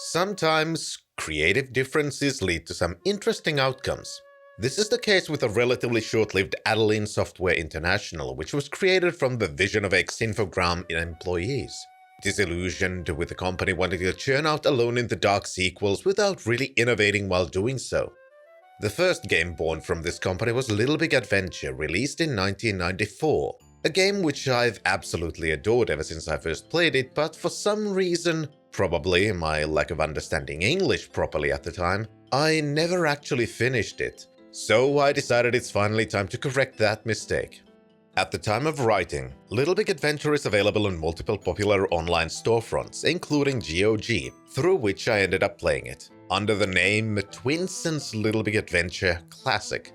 Sometimes, creative differences lead to some interesting outcomes. This is the case with a relatively short-lived Adeline Software International, which was created from the Vision of X infogram employees. Disillusioned with the company wanting to churn out Alone in the Dark sequels without really innovating while doing so. The first game born from this company was Little Big Adventure, released in 1994. A game which I've absolutely adored ever since I first played it, but for some reason, probably my lack of understanding English properly at the time, I never actually finished it. So I decided it's finally time to correct that mistake. At the time of writing, Little Big Adventure is available on multiple popular online storefronts, including GOG, through which I ended up playing it, under the name Twinson's Little Big Adventure Classic.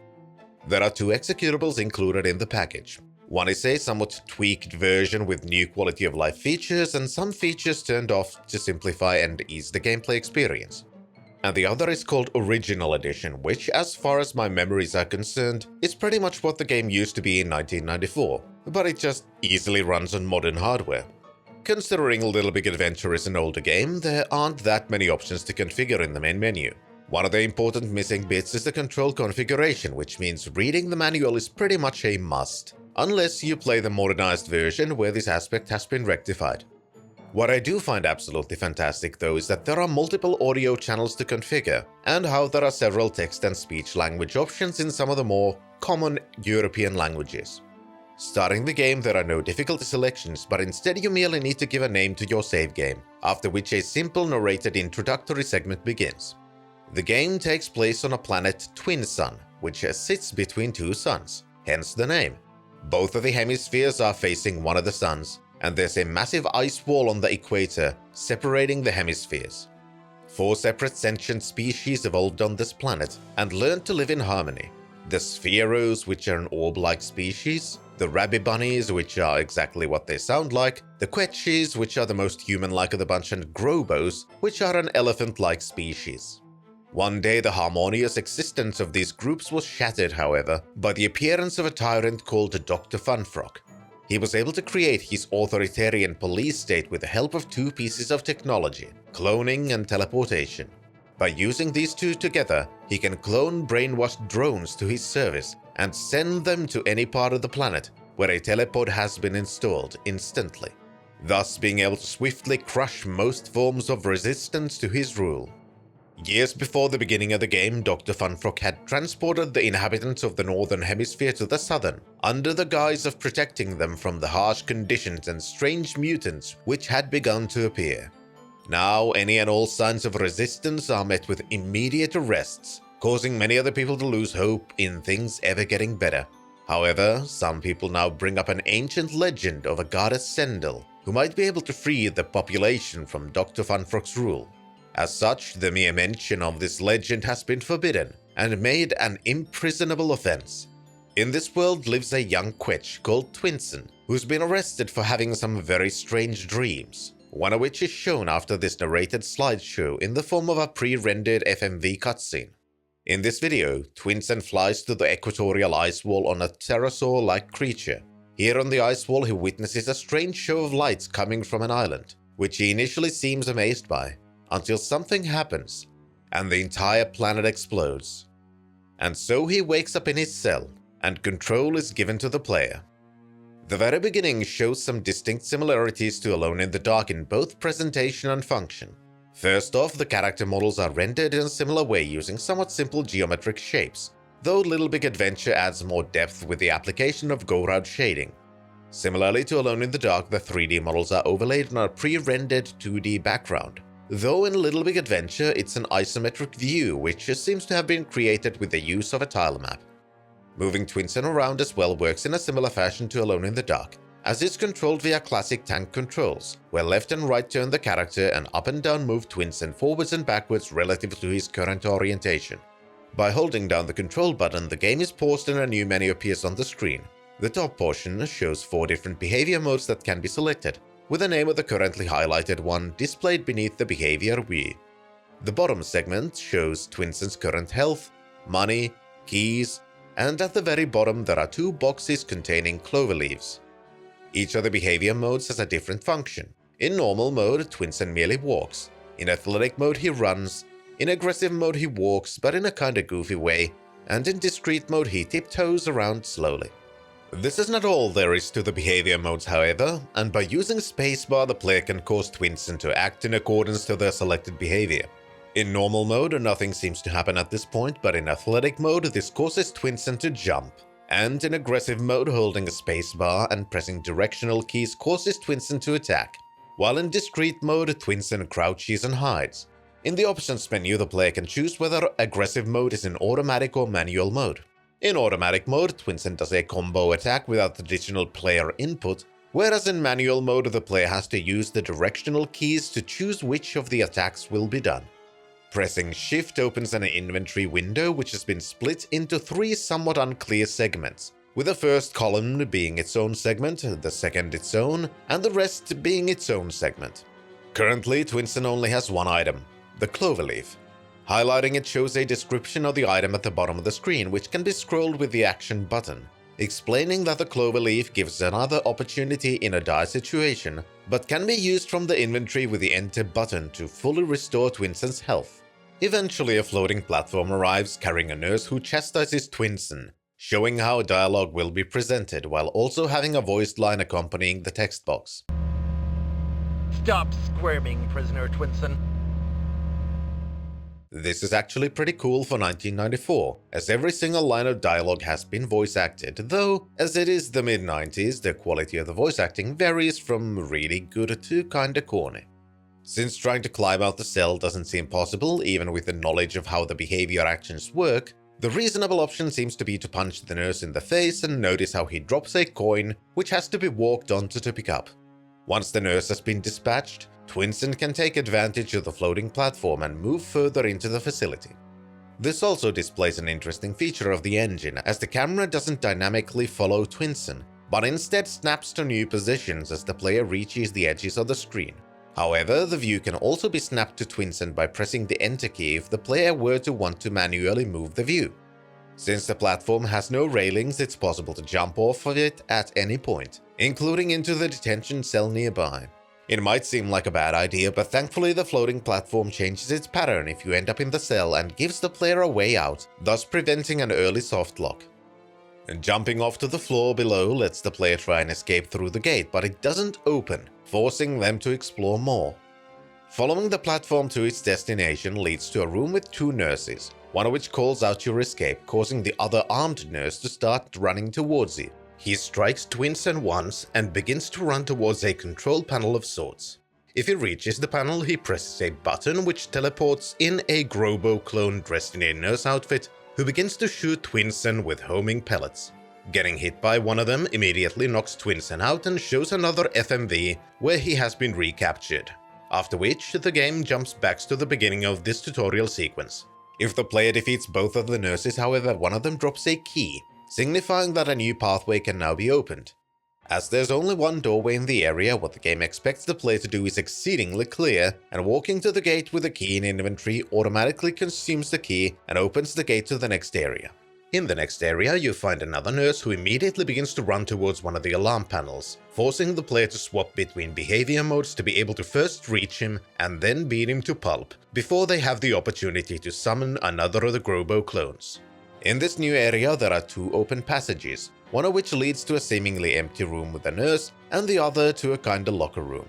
There are two executables included in the package. One is a somewhat tweaked version with new quality of life features and some features turned off to simplify and ease the gameplay experience. And the other is called Original Edition, which, as far as my memories are concerned, is pretty much what the game used to be in 1994, but it just easily runs on modern hardware. Considering Little Big Adventure is an older game, there aren't that many options to configure in the main menu. One of the important missing bits is the control configuration, which means reading the manual is pretty much a must, unless you play the modernized version where this aspect has been rectified. What I do find absolutely fantastic though is that there are multiple audio channels to configure, and how there are several text and speech language options in some of the more common European languages. Starting the game, there are no difficulty selections, but instead you merely need to give a name to your save game, after which a simple narrated introductory segment begins. The game takes place on a planet Twin Sun, which sits between two suns, hence the name. Both of the hemispheres are facing one of the suns, and there's a massive ice wall on the equator separating the hemispheres. 4 separate sentient species evolved on this planet and learned to live in harmony. The Spheros, which are an orb-like species, the Rabbibunnies, which are exactly what they sound like, the Quetchies, which are the most human-like of the bunch, and Grobos, which are an elephant-like species. One day, the harmonious existence of these groups was shattered, however, by the appearance of a tyrant called Dr. Funfrock. He was able to create his authoritarian police state with the help of 2 pieces of technology, cloning and teleportation. By using these two together, he can clone brainwashed drones to his service and send them to any part of the planet where a telepod has been installed instantly, thus being able to swiftly crush most forms of resistance to his rule. Years before the beginning of the game, Dr. Funfrock had transported the inhabitants of the northern hemisphere to the southern, under the guise of protecting them from the harsh conditions and strange mutants which had begun to appear. Now, any and all signs of resistance are met with immediate arrests, causing many other people to lose hope in things ever getting better. However, some people now bring up an ancient legend of a goddess Sendel, who might be able to free the population from Dr. Funfrock's rule. As such, the mere mention of this legend has been forbidden and made an imprisonable offense. In this world lives a young Quetch called Twinson, who's been arrested for having some very strange dreams, one of which is shown after this narrated slideshow in the form of a pre-rendered FMV cutscene. In this video, Twinson flies to the equatorial ice wall on a pterosaur-like creature. Here on the ice wall, he witnesses a strange show of lights coming from an island, which he initially seems amazed by, until something happens, and the entire planet explodes. And so he wakes up in his cell, and control is given to the player. The very beginning shows some distinct similarities to Alone in the Dark in both presentation and function. First off, the character models are rendered in a similar way using somewhat simple geometric shapes, though Little Big Adventure adds more depth with the application of go-round shading. Similarly to Alone in the Dark, the 3D models are overlaid on a pre-rendered 2D background. Though in Little Big Adventure, it's an isometric view, which seems to have been created with the use of a tile map. Moving Twinson around as well works in a similar fashion to Alone in the Dark, as it's controlled via classic tank controls, where left and right turn the character and up and down move Twinson forwards and backwards relative to his current orientation. By holding down the control button, the game is paused and a new menu appears on the screen. The top portion shows 4 different behavior modes that can be selected, with the name of the currently highlighted one displayed beneath the behavior wheel. The bottom segment shows Twinson's current health, money, keys, and at the very bottom there are 2 boxes containing clover leaves. Each of the behavior modes has a different function. In normal mode, Twinson merely walks. In athletic mode he runs, in aggressive mode he walks but in a kinda goofy way, and in discreet mode he tiptoes around slowly. This is not all there is to the behavior modes however, and by using spacebar the player can cause Twinsen to act in accordance to their selected behavior. In normal mode nothing seems to happen at this point, but in athletic mode this causes Twinsen to jump, and in aggressive mode holding a spacebar and pressing directional keys causes Twinsen to attack, while in discreet mode Twinsen crouches and hides. In the options menu the player can choose whether aggressive mode is in automatic or manual mode. In automatic mode, Twinsen does a combo attack without additional player input, whereas in manual mode the player has to use the directional keys to choose which of the attacks will be done. Pressing Shift opens an inventory window which has been split into 3 somewhat unclear segments, with the first column being its own segment, the second its own, and the rest being its own segment. Currently, Twinsen only has one item, the cloverleaf. Highlighting it shows a description of the item at the bottom of the screen, which can be scrolled with the action button, explaining that the cloverleaf gives another opportunity in a die situation, but can be used from the inventory with the enter button to fully restore Twinsen's health. Eventually a floating platform arrives carrying a nurse who chastises Twinsen, showing how dialogue will be presented while also having a voiced line accompanying the text box. Stop squirming, prisoner Twinsen. This is actually pretty cool for 1994, as every single line of dialogue has been voice acted, though, as it is the mid-90s, the quality of the voice acting varies from really good to kinda corny. Since trying to climb out the cell doesn't seem possible, even with the knowledge of how the behavior actions work, the reasonable option seems to be to punch the nurse in the face and notice how he drops a coin, which has to be walked onto to pick up. Once the nurse has been dispatched, Twinsen can take advantage of the floating platform and move further into the facility. This also displays an interesting feature of the engine, as the camera doesn't dynamically follow Twinsen, but instead snaps to new positions as the player reaches the edges of the screen. However, the view can also be snapped to Twinsen by pressing the enter key if the player were to want to manually move the view. Since the platform has no railings, it's possible to jump off of it at any point, including into the detention cell nearby. It might seem like a bad idea, but thankfully the floating platform changes its pattern if you end up in the cell and gives the player a way out, thus preventing an early soft lock. And jumping off to the floor below lets the player try and escape through the gate, but it doesn't open, forcing them to explore more. Following the platform to its destination leads to a room with 2 nurses, one of which calls out your escape, causing the other armed nurse to start running towards you. He strikes Twinsen once and begins to run towards a control panel of sorts. If he reaches the panel, he presses a button which teleports in a Grobo clone dressed in a nurse outfit, who begins to shoot Twinsen with homing pellets. Getting hit by one of them immediately knocks Twinsen out and shows another FMV where he has been recaptured, after which the game jumps back to the beginning of this tutorial sequence. If the player defeats both of the nurses, however, one of them drops a key, signifying that a new pathway can now be opened. As there's only one doorway in the area, what the game expects the player to do is exceedingly clear, and walking to the gate with a key in inventory automatically consumes the key and opens the gate to the next area. In the next area, you find another nurse who immediately begins to run towards one of the alarm panels, forcing the player to swap between behavior modes to be able to first reach him and then beat him to pulp, before they have the opportunity to summon another of the Grobo clones. In this new area, there are 2 open passages, one of which leads to a seemingly empty room with a nurse, and the other to a kinda locker room.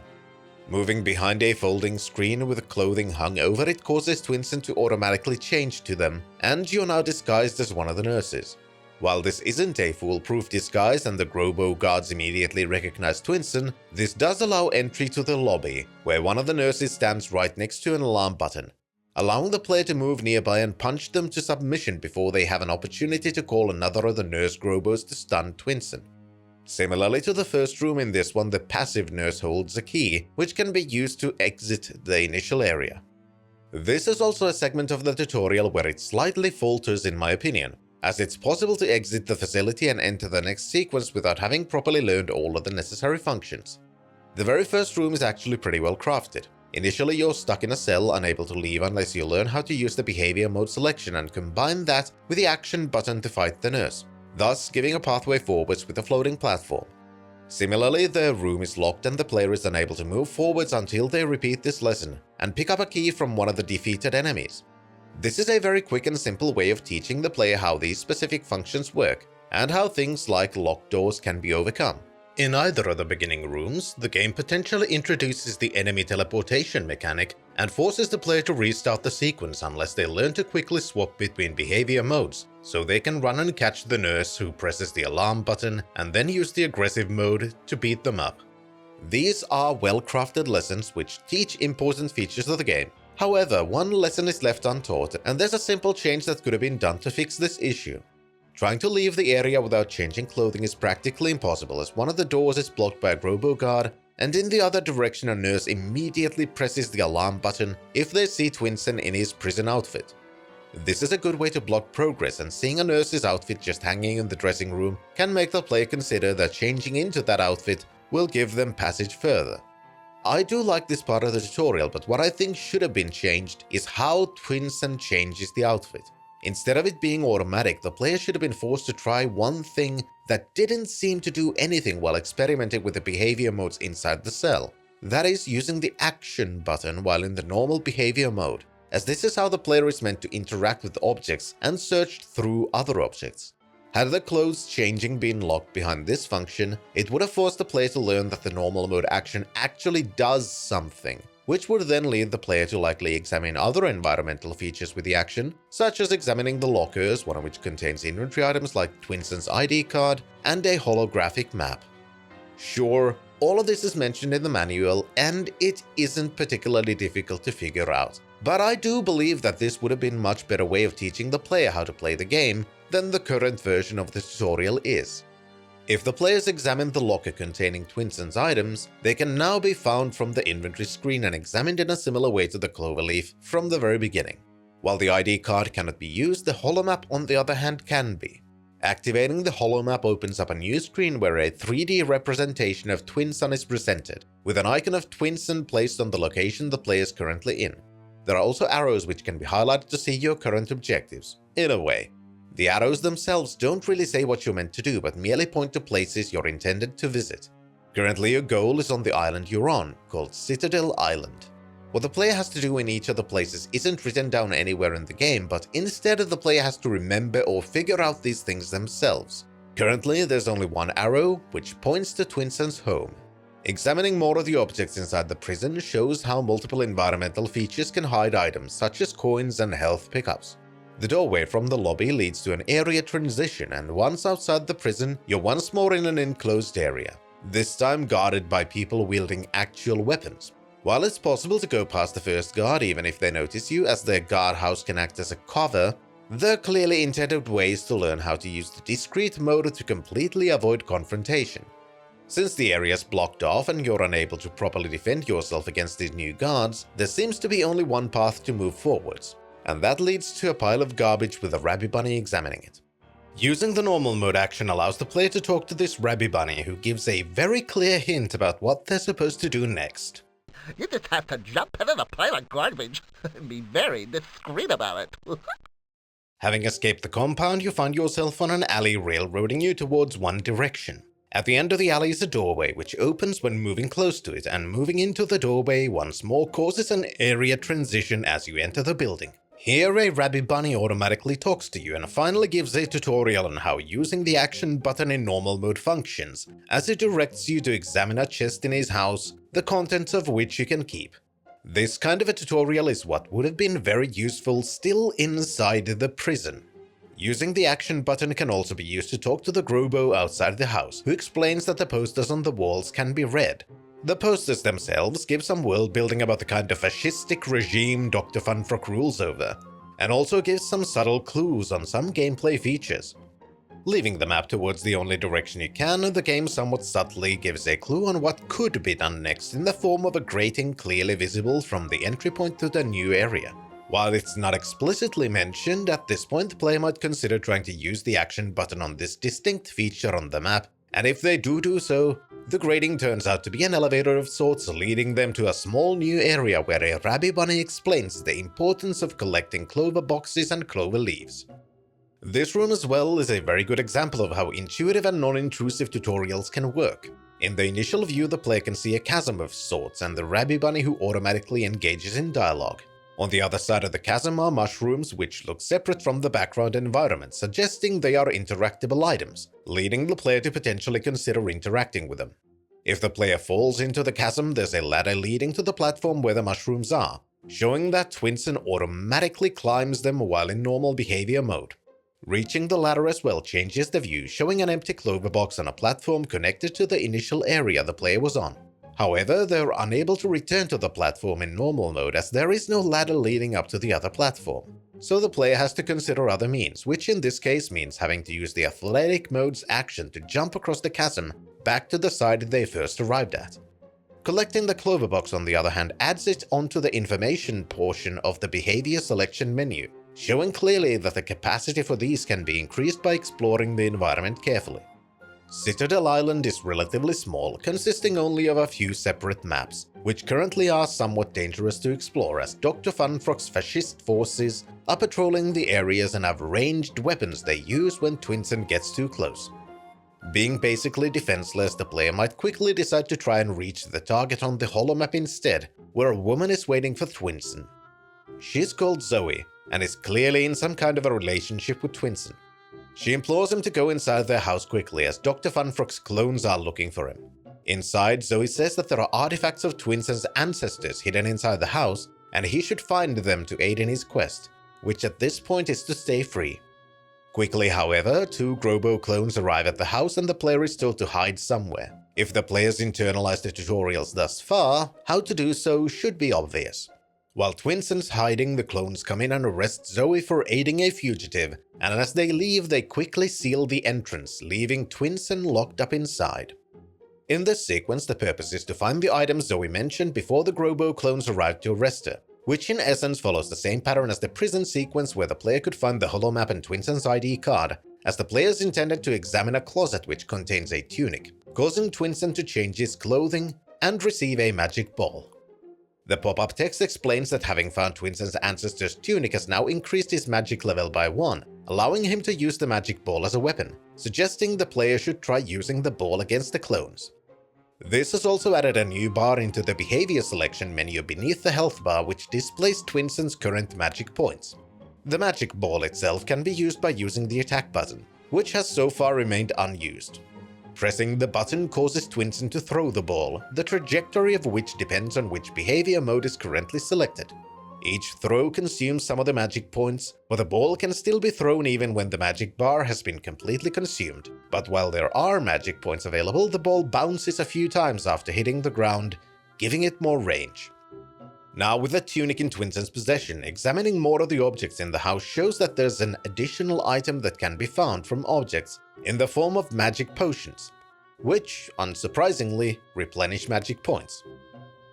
Moving behind a folding screen with clothing hung over it causes Twinsen to automatically change to them, and you're now disguised as one of the nurses. While this isn't a foolproof disguise and the Grobo guards immediately recognize Twinsen, this does allow entry to the lobby, where one of the nurses stands right next to an alarm button, allowing the player to move nearby and punch them to submission before they have an opportunity to call another of the nurse Grobos to stun Twinsen. Similarly to the first room, in this one the passive nurse holds a key, which can be used to exit the initial area. This is also a segment of the tutorial where it slightly falters in my opinion, as it's possible to exit the facility and enter the next sequence without having properly learned all of the necessary functions. The very first room is actually pretty well crafted. Initially you're stuck in a cell, unable to leave unless you learn how to use the behavior mode selection and combine that with the action button to fight the nurse, thus giving a pathway forwards with a floating platform. Similarly, the room is locked and the player is unable to move forwards until they repeat this lesson and pick up a key from one of the defeated enemies. This is a very quick and simple way of teaching the player how these specific functions work, and how things like locked doors can be overcome. In either of the beginning rooms, the game potentially introduces the enemy teleportation mechanic and forces the player to restart the sequence unless they learn to quickly swap between behavior modes, so they can run and catch the nurse who presses the alarm button and then use the aggressive mode to beat them up. These are well-crafted lessons which teach important features of the game. However, one lesson is left untaught, and there's a simple change that could have been done to fix this issue. Trying to leave the area without changing clothing is practically impossible, as one of the doors is blocked by a Grobo guard, and in the other direction a nurse immediately presses the alarm button if they see Twinsen in his prison outfit. This is a good way to block progress, and seeing a nurse's outfit just hanging in the dressing room can make the player consider that changing into that outfit will give them passage further. I do like this part of the tutorial, but what I think should have been changed is how Twinsen changes the outfit. Instead of it being automatic, the player should have been forced to try one thing that didn't seem to do anything while experimenting with the behavior modes inside the cell. That is, using the action button while in the normal behavior mode, as this is how the player is meant to interact with objects and search through other objects. Had the clothes changing been locked behind this function, it would have forced the player to learn that the normal mode action actually does something, which would then lead the player to likely examine other environmental features with the action, such as examining the lockers, one of which contains inventory items like Twinsen's ID card and a holographic map. Sure, all of this is mentioned in the manual, and it isn't particularly difficult to figure out, but I do believe that this would have been a much better way of teaching the player how to play the game than the current version of the tutorial is. If the players examine the locker containing Twinsen's items, they can now be found from the inventory screen and examined in a similar way to the cloverleaf from the very beginning. While the ID card cannot be used, the holomap on the other hand can be. Activating the holomap opens up a new screen where a 3D representation of Twinsen is presented, with an icon of Twinsen placed on the location the player is currently in. There are also arrows which can be highlighted to see your current objectives, in a way. The arrows themselves don't really say what you're meant to do, but merely point to places you're intended to visit. Currently your goal is on the island you're on, called Citadel Island. What the player has to do in each of the places isn't written down anywhere in the game, but instead the player has to remember or figure out these things themselves. Currently there's only one arrow, which points to Twinsen's home. Examining more of the objects inside the prison shows how multiple environmental features can hide items such as coins and health pickups. The doorway from the lobby leads to an area transition, and once outside the prison, you're once more in an enclosed area, this time guarded by people wielding actual weapons. While it's possible to go past the first guard even if they notice you, as their guardhouse can act as a cover, there are clearly intended ways to learn how to use the discreet mode to completely avoid confrontation. Since the area is blocked off and you're unable to properly defend yourself against these new guards, there seems to be only one path to move forwards, and that leads to a pile of garbage with a Rabby Bunny examining it. Using the normal mode action allows the player to talk to this Rabby Bunny, who gives a very clear hint about what they're supposed to do next. You just have to jump into the pile of garbage and be very discreet about it. Having escaped the compound, you find yourself on an alley railroading you towards one direction. At the end of the alley is a doorway, which opens when moving close to it, and moving into the doorway once more causes an area transition as you enter the building. Here a Rabby Bunny automatically talks to you and finally gives a tutorial on how using the action button in normal mode functions, as it directs you to examine a chest in his house, the contents of which you can keep. This kind of a tutorial is what would have been very useful still inside the prison. Using the action button can also be used to talk to the Grobo outside the house, who explains that the posters on the walls can be read. The posters themselves give some world building about the kind of fascistic regime Dr. Funfrock rules over, and also gives some subtle clues on some gameplay features. Leaving the map towards the only direction you can, the game somewhat subtly gives a clue on what could be done next in the form of a grating clearly visible from the entry point to the new area. While it's not explicitly mentioned, at this point the player might consider trying to use the action button on this distinct feature on the map, and if they do so, the grating turns out to be an elevator of sorts, leading them to a small new area where a Rabby Bunny explains the importance of collecting clover boxes and clover leaves. This room as well is a very good example of how intuitive and non-intrusive tutorials can work. In the initial view, the player can see a chasm of sorts and the Rabby Bunny who automatically engages in dialogue. On the other side of the chasm are mushrooms which look separate from the background environment, suggesting they are interactable items, leading the player to potentially consider interacting with them. If the player falls into the chasm, there's a ladder leading to the platform where the mushrooms are, showing that Twinsen automatically climbs them while in normal behavior mode. Reaching the ladder as well changes the view, showing an empty clover box on a platform connected to the initial area the player was on. However, they're unable to return to the platform in normal mode as there is no ladder leading up to the other platform. So the player has to consider other means, which in this case means having to use the athletic mode's action to jump across the chasm back to the side they first arrived at. Collecting the clover box, on the other hand, adds it onto the information portion of the behavior selection menu, showing clearly that the capacity for these can be increased by exploring the environment carefully. Citadel Island is relatively small, consisting only of a few separate maps, which currently are somewhat dangerous to explore as Dr. Funfrock's fascist forces are patrolling the areas and have ranged weapons they use when Twinsen gets too close. Being basically defenseless, the player might quickly decide to try and reach the target on the holomap instead, where a woman is waiting for Twinsen. She's called Zoe, and is clearly in some kind of a relationship with Twinsen. She implores him to go inside their house quickly as Dr. Funfrock's clones are looking for him. Inside, Zoe says that there are artifacts of Twinsen's ancestors hidden inside the house, and he should find them to aid in his quest, which at this point is to stay free. Quickly, however, 2 Grobo clones arrive at the house and the player is told to hide somewhere. If the players internalize the tutorials thus far, how to do so should be obvious. While Twinsen's hiding, the clones come in and arrest Zoe for aiding a fugitive, and as they leave, they quickly seal the entrance, leaving Twinsen locked up inside. In this sequence, the purpose is to find the items Zoe mentioned before the Grobo clones arrive to arrest her, which in essence follows the same pattern as the prison sequence where the player could find the holomap and Twinsen's ID card, as the players intended to examine a closet which contains a tunic, causing Twinsen to change his clothing and receive a magic ball. The pop-up text explains that having found Twinsen's ancestor's tunic has now increased his magic level by 1, allowing him to use the magic ball as a weapon, suggesting the player should try using the ball against the clones. This has also added a new bar into the behavior selection menu beneath the health bar, which displays Twinsen's current magic points. The magic ball itself can be used by using the attack button, which has so far remained unused. Pressing the button causes Twinsen to throw the ball, the trajectory of which depends on which behavior mode is currently selected. Each throw consumes some of the magic points, but the ball can still be thrown even when the magic bar has been completely consumed. But while there are magic points available, the ball bounces a few times after hitting the ground, giving it more range. Now with the tunic in Twinsen's possession, examining more of the objects in the house shows that there's an additional item that can be found from objects in the form of magic potions, which, unsurprisingly, replenish magic points.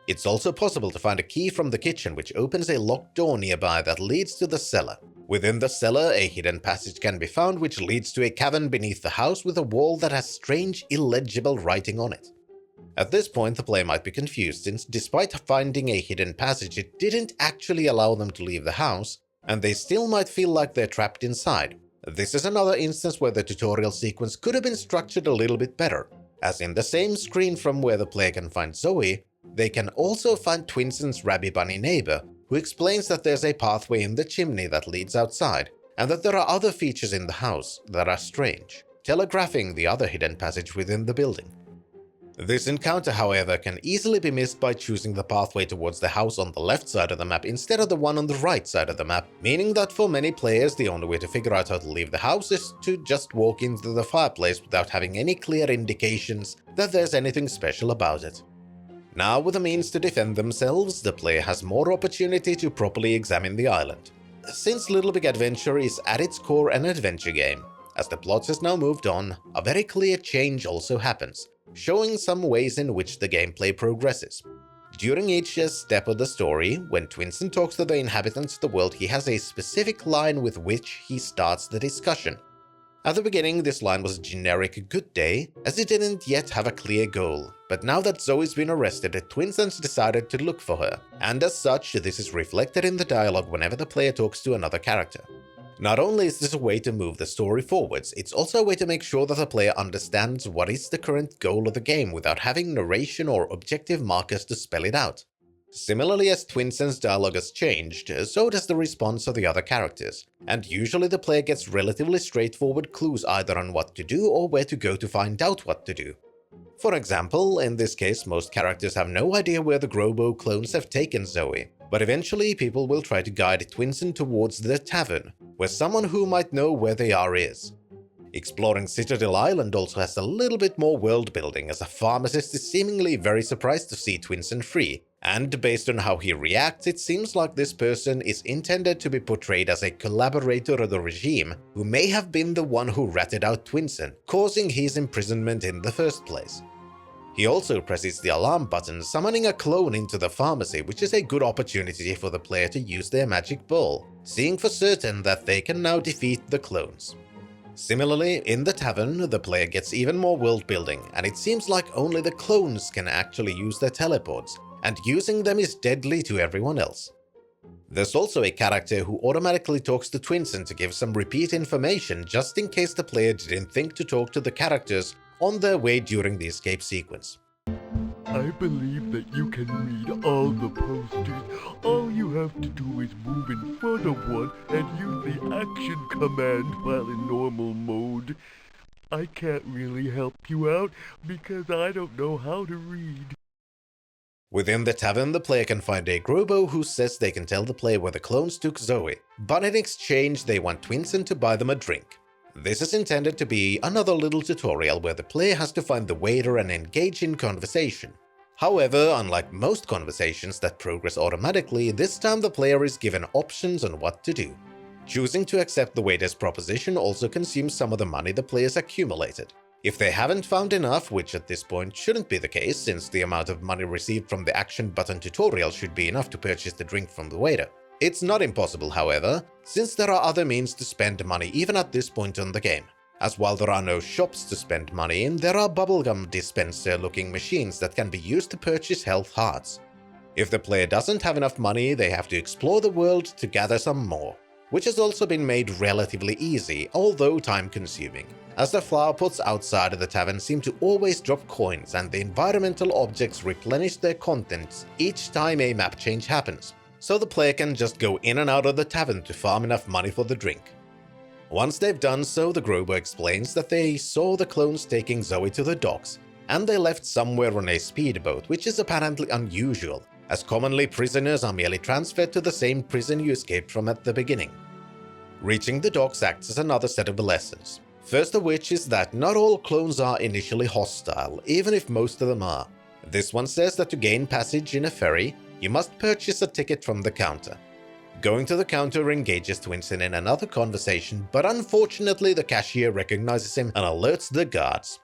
It's also possible to find a key from the kitchen which opens a locked door nearby that leads to the cellar. Within the cellar, a hidden passage can be found which leads to a cavern beneath the house with a wall that has strange, illegible writing on it. At this point, the player might be confused since despite finding a hidden passage, it didn't actually allow them to leave the house, and they still might feel like they're trapped inside. This is another instance where the tutorial sequence could have been structured a little bit better, as in the same screen from where the player can find Zoe, they can also find Twinsen's Rabby Bunny neighbor, who explains that there's a pathway in the chimney that leads outside, and that there are other features in the house that are strange, telegraphing the other hidden passage within the building. This encounter, however, can easily be missed by choosing the pathway towards the house on the left side of the map instead of the one on the right side of the map, meaning that for many players the only way to figure out how to leave the house is to just walk into the fireplace without having any clear indications that there's anything special about it. Now with the means to defend themselves, the player has more opportunity to properly examine the island. Since Little Big Adventure is at its core an adventure game, as the plot has now moved on, a very clear change also happens, showing some ways in which the gameplay progresses. During each step of the story, when Twinsen talks to the inhabitants of the world, he has a specific line with which he starts the discussion. At the beginning, this line was a generic good day, as it didn't yet have a clear goal, but now that Zoe's been arrested, Twinsen's decided to look for her, and as such, this is reflected in the dialogue whenever the player talks to another character. Not only is this a way to move the story forwards, it's also a way to make sure that the player understands what is the current goal of the game without having narration or objective markers to spell it out. Similarly, as Twinsen's dialogue has changed, so does the response of the other characters, and usually the player gets relatively straightforward clues either on what to do or where to go to find out what to do. For example, in this case most characters have no idea where the Grobo clones have taken Zoe, but eventually people will try to guide Twinsen towards the tavern, where someone who might know where they are is. Exploring Citadel Island also has a little bit more world building, as a pharmacist is seemingly very surprised to see Twinsen free, and based on how he reacts it seems like this person is intended to be portrayed as a collaborator of the regime who may have been the one who ratted out Twinsen, causing his imprisonment in the first place. He also presses the alarm button, summoning a clone into the pharmacy, which is a good opportunity for the player to use their magic ball, seeing for certain that they can now defeat the clones. Similarly, in the tavern, the player gets even more world building, and it seems like only the clones can actually use their teleports, and using them is deadly to everyone else. There's also a character who automatically talks to Twinsen to give some repeat information just in case the player didn't think to talk to the characters on their way during the escape sequence. I believe that you can read all the posters. All you have to do is move in front of one and use the action command while in normal mode. I can't really help you out because I don't know how to read. Within the tavern, the player can find a Grobo who says they can tell the player where the clones took Zoe, but in exchange they want Twinsen to buy them a drink. This is intended to be another little tutorial where the player has to find the waiter and engage in conversation. However, unlike most conversations that progress automatically, this time the player is given options on what to do. Choosing to accept the waiter's proposition also consumes some of the money the players accumulated. If they haven't found enough, which at this point shouldn't be the case since the amount of money received from the action button tutorial should be enough to purchase the drink from the waiter. It's not impossible, however, since there are other means to spend money even at this point in the game. As while there are no shops to spend money in, there are bubblegum dispenser-looking machines that can be used to purchase health hearts. If the player doesn't have enough money, they have to explore the world to gather some more, which has also been made relatively easy, although time-consuming, as the flower pots outside of the tavern seem to always drop coins and the environmental objects replenish their contents each time a map change happens, so the player can just go in and out of the tavern to farm enough money for the drink. Once they've done so, the Grobo explains that they saw the clones taking Zoe to the docks, and they left somewhere on a speedboat, which is apparently unusual, as commonly prisoners are merely transferred to the same prison you escaped from at the beginning. Reaching the docks acts as another set of lessons, first of which is that not all clones are initially hostile, even if most of them are. This one says that to gain passage in a ferry, you must purchase a ticket from the counter. Going to the counter engages Twinsen in another conversation, but unfortunately the cashier recognizes him and alerts the guards.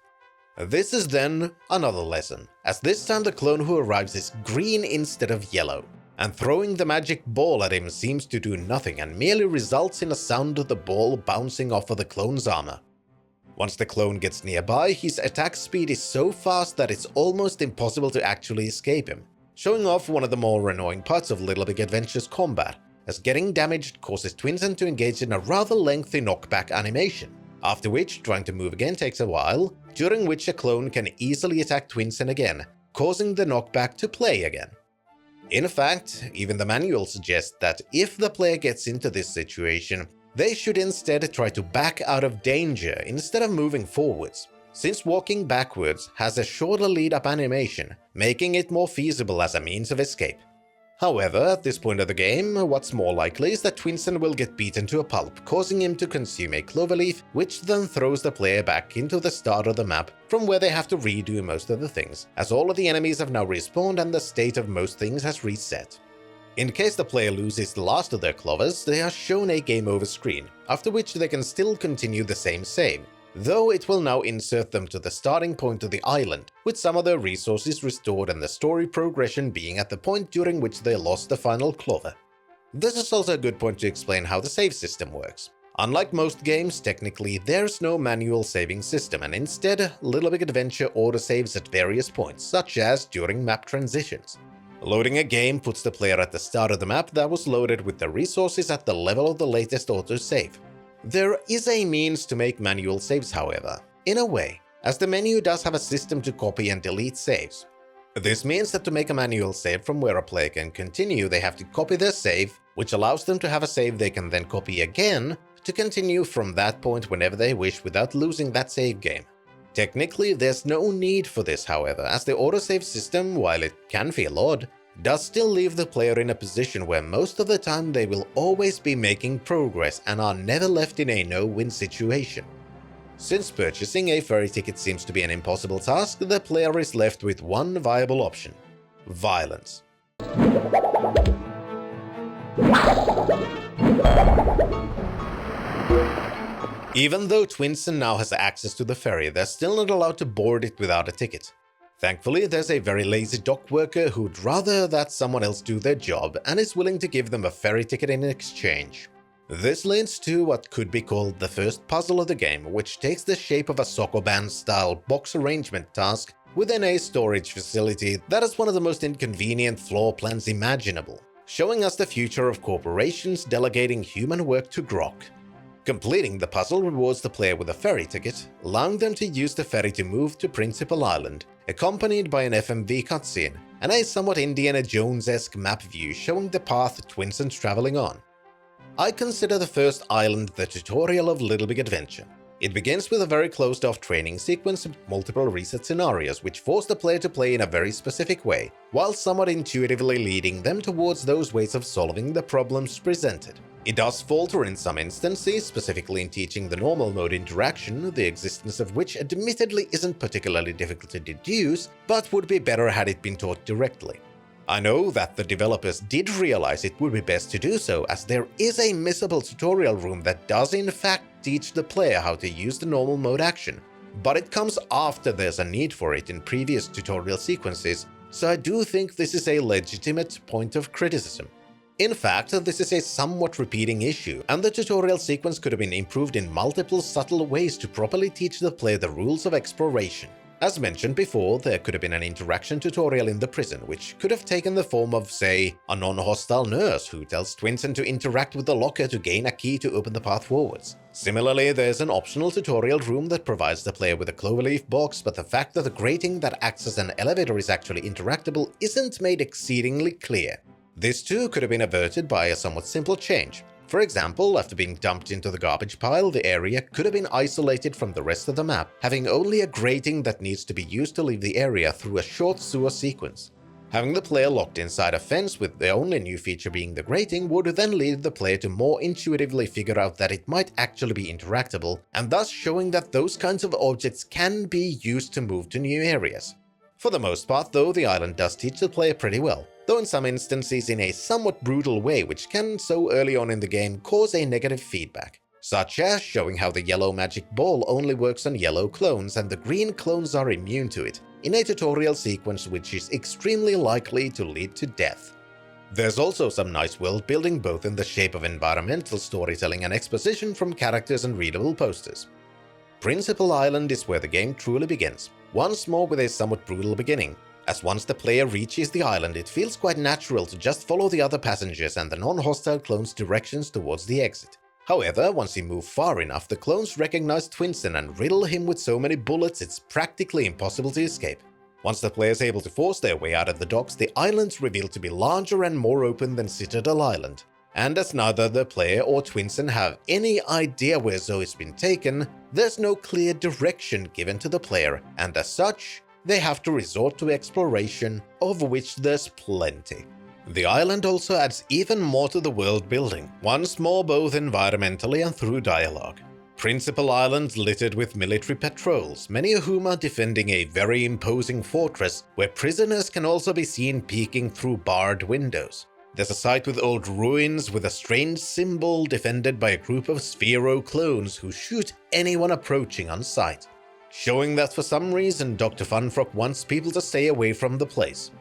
This is then another lesson, as this time the clone who arrives is green instead of yellow, and throwing the magic ball at him seems to do nothing and merely results in a sound of the ball bouncing off of the clone's armor. Once the clone gets nearby, his attack speed is so fast that it's almost impossible to actually escape him, showing off one of the more annoying parts of Little Big Adventure's combat, as getting damaged causes Twinsen to engage in a rather lengthy knockback animation, after which trying to move again takes a while, during which a clone can easily attack Twinsen again, causing the knockback to play again. In fact, even the manual suggests that if the player gets into this situation, they should instead try to back out of danger instead of moving forwards, since walking backwards has a shorter lead-up animation, making it more feasible as a means of escape. However, at this point of the game, what's more likely is that Twinsen will get beaten to a pulp, causing him to consume a cloverleaf, which then throws the player back into the start of the map, from where they have to redo most of the things, as all of the enemies have now respawned and the state of most things has reset. In case the player loses the last of their clovers, they are shown a game over screen, after which they can still continue the same save, though it will now insert them to the starting point of the island, with some of their resources restored and the story progression being at the point during which they lost the final clover. This is also a good point to explain how the save system works. Unlike most games, technically there's no manual saving system, and instead, Little Big Adventure autosaves at various points, such as during map transitions. Loading a game puts the player at the start of the map that was loaded with the resources at the level of the latest autosave, There is a means to make manual saves, however, in a way, as the menu does have a system to copy and delete saves. This means that to make a manual save from where a player can continue, they have to copy their save, which allows them to have a save they can then copy again to continue from that point whenever they wish without losing that save game. Technically, there's no need for this, however, as the autosave system, while it can feel odd, does still leave the player in a position where most of the time they will always be making progress and are never left in a no-win situation. Since purchasing a ferry ticket seems to be an impossible task, the player is left with one viable option: violence. Even though Twinsen now has access to the ferry, they're still not allowed to board it without a ticket. Thankfully, there's a very lazy dock worker who'd rather that someone else do their job and is willing to give them a ferry ticket in exchange. This leads to what could be called the first puzzle of the game, which takes the shape of a Sokoban-style box arrangement task within a storage facility that is one of the most inconvenient floor plans imaginable, showing us the future of corporations delegating human work to Grok. Completing the puzzle rewards the player with a ferry ticket, allowing them to use the ferry to move to Principal Island, accompanied by an FMV cutscene and a somewhat Indiana Jones-esque map view showing the path Twinsen's traveling on. I consider the first island the tutorial of Little Big Adventure. It begins with a very closed-off training sequence with multiple reset scenarios which force the player to play in a very specific way, while somewhat intuitively leading them towards those ways of solving the problems presented. It does falter in some instances, specifically in teaching the normal mode interaction, the existence of which admittedly isn't particularly difficult to deduce, but would be better had it been taught directly. I know that the developers did realize it would be best to do so, as there is a missable tutorial room that does in fact teach the player how to use the normal mode action, but it comes after there's a need for it in previous tutorial sequences, so I do think this is a legitimate point of criticism. In fact, this is a somewhat repeating issue, and the tutorial sequence could have been improved in multiple subtle ways to properly teach the player the rules of exploration. As mentioned before, there could have been an interaction tutorial in the prison, which could have taken the form of, say, a non-hostile nurse who tells Twinsen to interact with the locker to gain a key to open the path forwards. Similarly, there's an optional tutorial room that provides the player with a cloverleaf box, but the fact that the grating that acts as an elevator is actually interactable isn't made exceedingly clear. This too could have been averted by a somewhat simple change. For example, after being dumped into the garbage pile, the area could have been isolated from the rest of the map, having only a grating that needs to be used to leave the area through a short sewer sequence. Having the player locked inside a fence with the only new feature being the grating would then lead the player to more intuitively figure out that it might actually be interactable, and thus showing that those kinds of objects can be used to move to new areas. For the most part, though, the island does teach the player pretty well, though in some instances in a somewhat brutal way which can so early on in the game cause a negative feedback, such as showing how the yellow magic ball only works on yellow clones and the green clones are immune to it, in a tutorial sequence which is extremely likely to lead to death. There's also some nice world building both in the shape of environmental storytelling and exposition from characters and readable posters. Principal Island is where the game truly begins, once more with a somewhat brutal beginning, as once the player reaches the island it feels quite natural to just follow the other passengers and the non-hostile clones' directions towards the exit. However, once you move far enough, the clones recognize Twinsen and riddle him with so many bullets it's practically impossible to escape. Once the player is able to force their way out of the docks, the island's revealed to be larger and more open than Citadel Island. And as neither the player or Twinsen have any idea where Zoe's been taken, there's no clear direction given to the player, and as such, they have to resort to exploration, of which there's plenty. The island also adds even more to the world building, once more both environmentally and through dialogue. Principal Island's littered with military patrols, many of whom are defending a very imposing fortress where prisoners can also be seen peeking through barred windows. There's a site with old ruins with a strange symbol defended by a group of Sphero clones who shoot anyone approaching on sight, showing that for some reason Dr. Funfrock wants people to stay away from the place.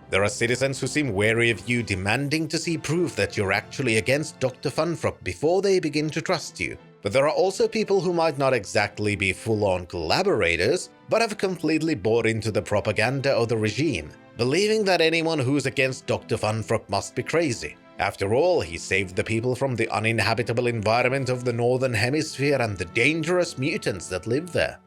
There are citizens who seem wary of you, demanding to see proof that you're actually against Dr. Funfrock before they begin to trust you. But there are also people who might not exactly be full-on collaborators, but have completely bought into the propaganda of the regime, believing that anyone who's against Dr. Funfrock must be crazy. After all, he saved the people from the uninhabitable environment of the northern hemisphere and the dangerous mutants that live there.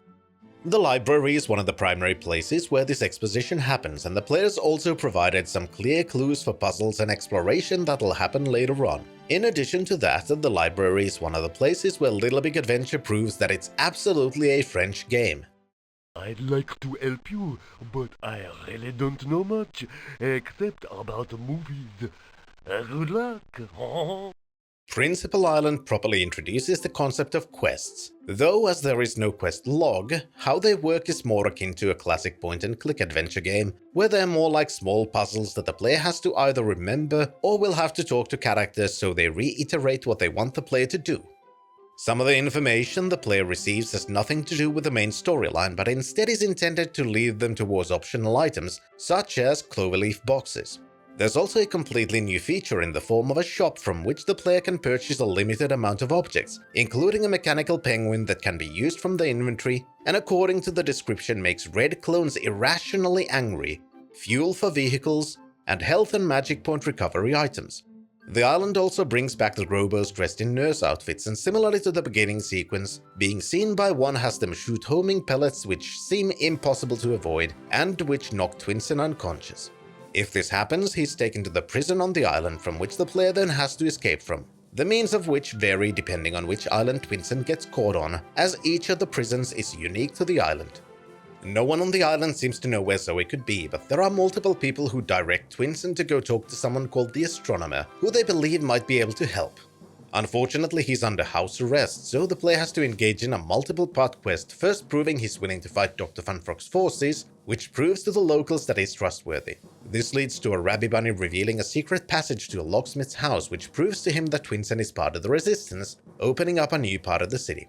The library is one of the primary places where this exposition happens, and the players also provided some clear clues for puzzles and exploration that'll happen later on. In addition to that, the library is one of the places where Little Big Adventure proves that it's absolutely a French game. I'd like to help you, but I really don't know much, except about movies. Good luck. Principal Island properly introduces the concept of quests, though as there is no quest log, how they work is more akin to a classic point-and-click adventure game, where they're more like small puzzles that the player has to either remember or will have to talk to characters so they reiterate what they want the player to do. Some of the information the player receives has nothing to do with the main storyline, but instead is intended to lead them towards optional items, such as cloverleaf boxes. There's also a completely new feature in the form of a shop from which the player can purchase a limited amount of objects, including a mechanical penguin that can be used from the inventory, and according to the description makes red clones irrationally angry, fuel for vehicles, and health and magic point recovery items. The island also brings back the robos dressed in nurse outfits, and similarly to the beginning sequence, being seen by one has them shoot homing pellets which seem impossible to avoid, and which knock Twinsen unconscious. If this happens, he's taken to the prison on the island from which the player then has to escape from, the means of which vary depending on which island Twinsen gets caught on, as each of the prisons is unique to the island. No one on the island seems to know where Zoe could be, but there are multiple people who direct Twinsen to go talk to someone called the Astronomer, who they believe might be able to help. Unfortunately, he's under house arrest, so the player has to engage in a multiple-part quest, first proving he's willing to fight Dr. Funfrock's forces, which proves to the locals that he's trustworthy. This leads to a Rabby Bunny revealing a secret passage to a locksmith's house, which proves to him that Twinsen is part of the resistance, opening up a new part of the city.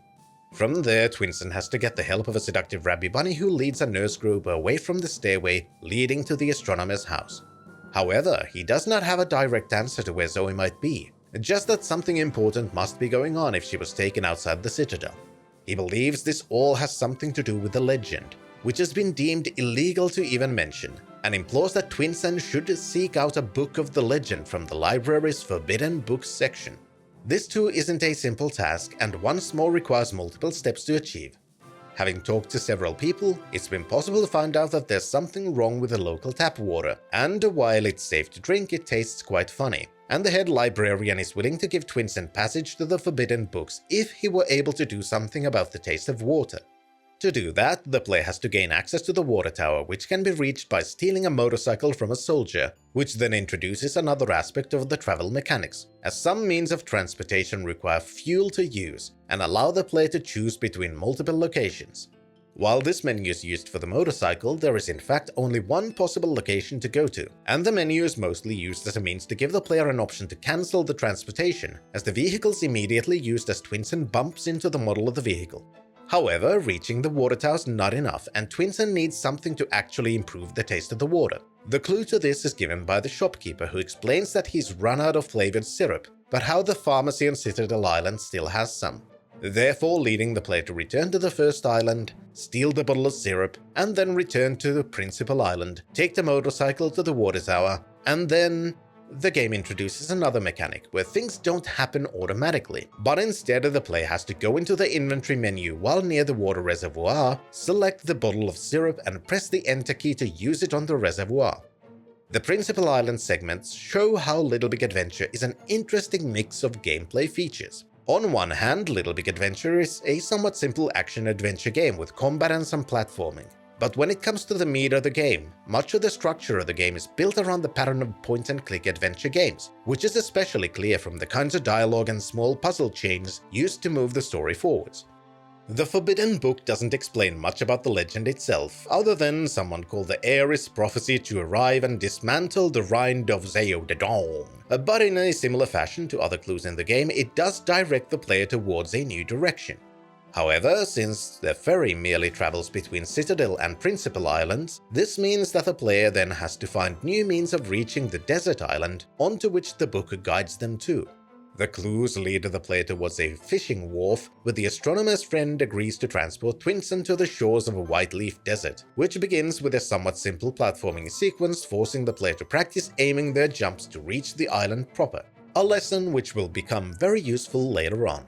From there, Twinsen has to get the help of a seductive Rabby Bunny who leads a nurse group away from the stairway leading to the Astronomer's house. However, he does not have a direct answer to where Zoe might be, just that something important must be going on if she was taken outside the Citadel. He believes this all has something to do with the legend, which has been deemed illegal to even mention, and implores that Twinsen should seek out a book of the legend from the library's Forbidden Books section. This too isn't a simple task, and once more requires multiple steps to achieve. Having talked to several people, it's been possible to find out that there's something wrong with the local tap water, and while it's safe to drink, it tastes quite funny. And the head librarian is willing to give Twinsen passage to the Forbidden Books if he were able to do something about the taste of water. To do that, the player has to gain access to the water tower, which can be reached by stealing a motorcycle from a soldier, which then introduces another aspect of the travel mechanics, as some means of transportation require fuel to use and allow the player to choose between multiple locations. While this menu is used for the motorcycle, there is in fact only one possible location to go to, and the menu is mostly used as a means to give the player an option to cancel the transportation, as the vehicle is immediately used as Twinsen bumps into the model of the vehicle. However, reaching the water tower is not enough, and Twinsen needs something to actually improve the taste of the water. The clue to this is given by the shopkeeper, who explains that he's run out of flavored syrup, but how the pharmacy on Citadel Island still has some. Therefore leading the player to return to the first island, steal the bottle of syrup, and then return to the principal island, take the motorcycle to the water tower, and then the game introduces another mechanic where things don't happen automatically, but instead the player has to go into the inventory menu while near the water reservoir, select the bottle of syrup and press the enter key to use it on the reservoir. The principal island segments show how Little Big Adventure is an interesting mix of gameplay features. On one hand, Little Big Adventure is a somewhat simple action-adventure game with combat and some platforming. But when it comes to the meat of the game, much of the structure of the game is built around the pattern of point-and-click adventure games, which is especially clear from the kinds of dialogue and small puzzle chains used to move the story forwards. The Forbidden Book doesn't explain much about the legend itself, other than someone called the Heiress prophecy to arrive and dismantle the Rind of Zeo the Dawn. But in a similar fashion to other clues in the game, it does direct the player towards a new direction. However, since the ferry merely travels between Citadel and Principal Islands, this means that the player then has to find new means of reaching the desert island onto which the book guides them to. The clues lead the player towards a fishing wharf, where the astronomer's friend agrees to transport Twinsen to the shores of a white-leaf desert, which begins with a somewhat simple platforming sequence forcing the player to practice aiming their jumps to reach the island proper. a lesson which will become very useful later on.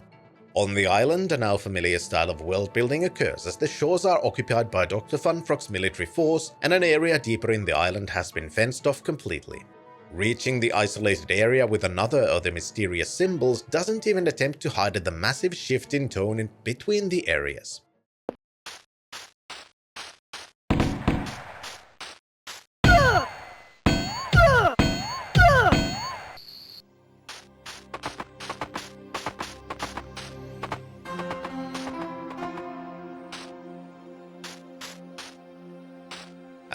On the island, a now familiar style of world building occurs as the shores are occupied by Dr. Funfrock's military force and an area deeper in the island has been fenced off completely. Reaching the isolated area with another of the mysterious symbols doesn't even attempt to hide the massive shift in tone in between the areas.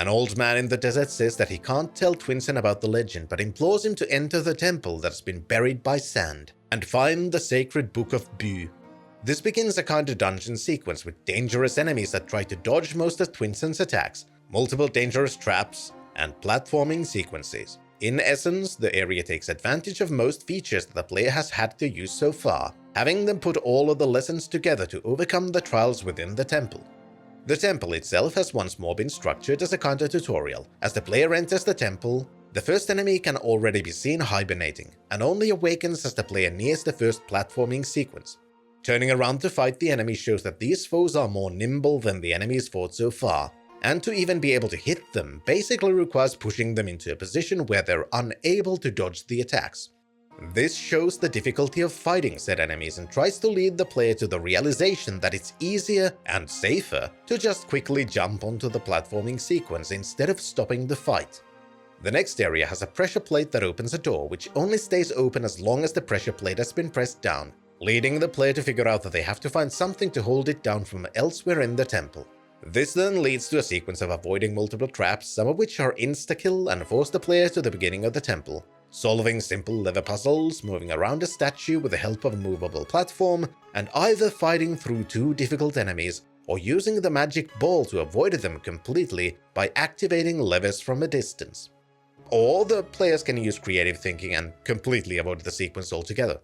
An old man in the desert says that he can't tell Twinsen about the legend, but implores him to enter the temple that has been buried by sand and find the sacred Book of Bu. This begins a kind of dungeon sequence with dangerous enemies that try to dodge most of Twinsen's attacks, multiple dangerous traps, and platforming sequences. In essence, the area takes advantage of most features that the player has had to use so far, having them put all of the lessons together to overcome the trials within the temple. The temple itself has once more been structured as a kind of tutorial. As the player enters the temple, the first enemy can already be seen hibernating, and only awakens as the player nears the first platforming sequence. Turning around to fight the enemy shows that these foes are more nimble than the enemies fought so far, and to even be able to hit them basically requires pushing them into a position where they're unable to dodge the attacks. This shows the difficulty of fighting said enemies and tries to lead the player to the realization that it's easier and safer to just quickly jump onto the platforming sequence instead of stopping the fight. The next area has a pressure plate that opens a door which only stays open as long as the pressure plate has been pressed down, leading the player to figure out that they have to find something to hold it down from elsewhere in the temple. This then leads to a sequence of avoiding multiple traps, some of which are insta-kill and force the player to the beginning of the temple, solving simple lever puzzles, moving around a statue with the help of a movable platform, and either fighting through two difficult enemies or using the magic ball to avoid them completely by activating levers from a distance. Or the players can use creative thinking and completely avoid the sequence altogether.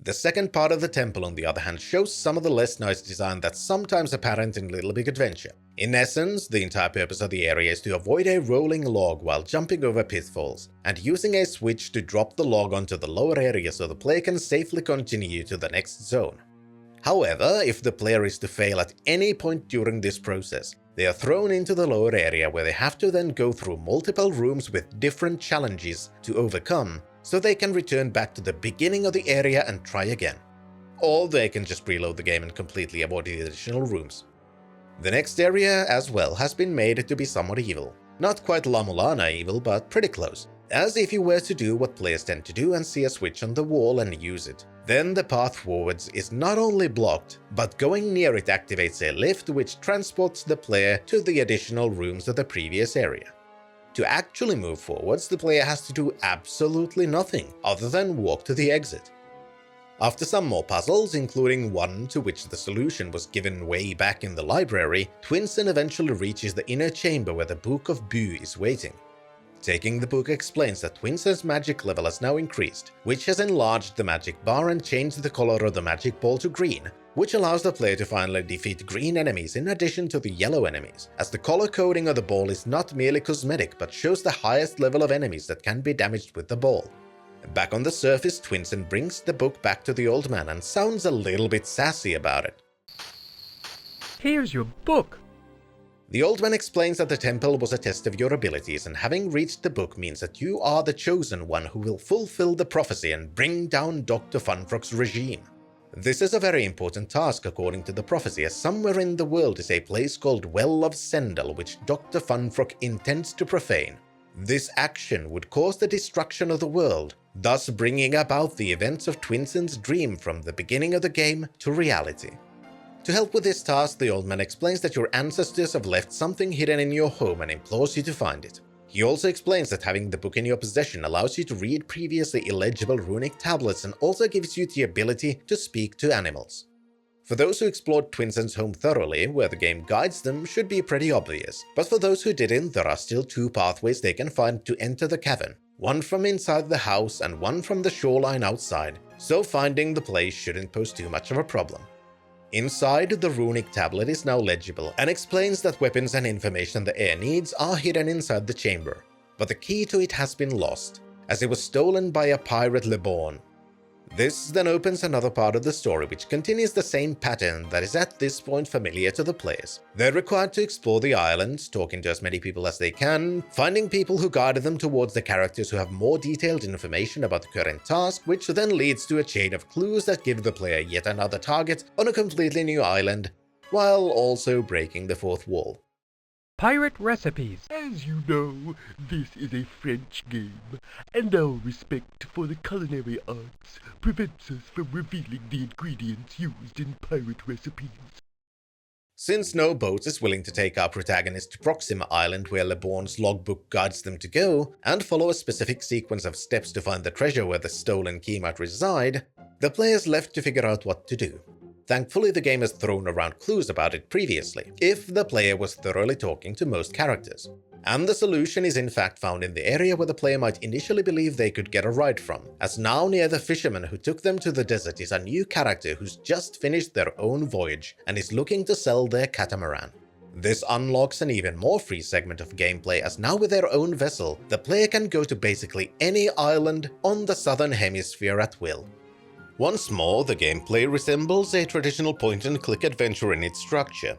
The second part of the temple, on the other hand, shows some of the less nice design that's sometimes apparent in Little Big Adventure. In essence, the entire purpose of the area is to avoid a rolling log while jumping over pitfalls, and using a switch to drop the log onto the lower area so the player can safely continue to the next zone. However, if the player is to fail at any point during this process, they are thrown into the lower area where they have to then go through multiple rooms with different challenges to overcome, so they can return back to the beginning of the area and try again. Or they can just reload the game and completely avoid the additional rooms. The next area as well has been made to be somewhat evil. Not quite La Mulana evil, but pretty close. As if you were to do what players tend to do and see a switch on the wall and use it. Then the path forwards is not only blocked, but going near it activates a lift which transports the player to the additional rooms of the previous area. To actually move forwards, the player has to do absolutely nothing other than walk to the exit. After some more puzzles, including one to which the solution was given way back in the library, Twinsen eventually reaches the inner chamber where the Book of Bu is waiting. Taking the book explains that Twinsen's magic level has now increased, which has enlarged the magic bar and changed the color of the magic ball to green, which allows the player to finally defeat green enemies in addition to the yellow enemies, as the color coding of the ball is not merely cosmetic but shows the highest level of enemies that can be damaged with the ball. Back on the surface, Twinsen brings the book back to the old man and sounds a little bit sassy about it. Here's your book. The old man explains that the temple was a test of your abilities, and having reached the book means that you are the chosen one who will fulfill the prophecy and bring down Dr. Funfrock's regime. This is a very important task according to the prophecy, as somewhere in the world is a place called Well of Sendel which Dr. Funfrock intends to profane. This action would cause the destruction of the world, thus bringing about the events of Twinsen's dream from the beginning of the game to reality. To help with this task, the old man explains that your ancestors have left something hidden in your home and implores you to find it. He also explains that having the book in your possession allows you to read previously illegible runic tablets and also gives you the ability to speak to animals. For those who explored Twinsen's home thoroughly, where the game guides them should be pretty obvious, but for those who didn't, there are still two pathways they can find to enter the cavern, one from inside the house and one from the shoreline outside, so finding the place shouldn't pose too much of a problem. Inside, the runic tablet is now legible and explains that weapons and information the heir needs are hidden inside the chamber, but the key to it has been lost, as it was stolen by a pirate Leborn. This then opens another part of the story which continues the same pattern that is at this point familiar to the players. They're required to explore the island, talking to as many people as they can, finding people who guide them towards the characters who have more detailed information about the current task, which then leads to a chain of clues that give the player yet another target on a completely new island, while also breaking the fourth wall. Pirate recipes. As you know, this is a French game, and our respect for the culinary arts prevents us from revealing the ingredients used in pirate recipes. Since no boat is willing to take our protagonist to Proxima Island where Leborn's logbook guides them to go, and follow a specific sequence of steps to find the treasure where the stolen key might reside, the player's left to figure out what to do. Thankfully, the game has thrown around clues about it previously, if the player was thoroughly talking to most characters. And the solution is in fact found in the area where the player might initially believe they could get a ride from, as now near the fisherman who took them to the desert is a new character who's just finished their own voyage and is looking to sell their catamaran. This unlocks an even more free segment of gameplay, as now with their own vessel, the player can go to basically any island on the southern hemisphere at will. Once more, the gameplay resembles a traditional point-and-click adventure in its structure,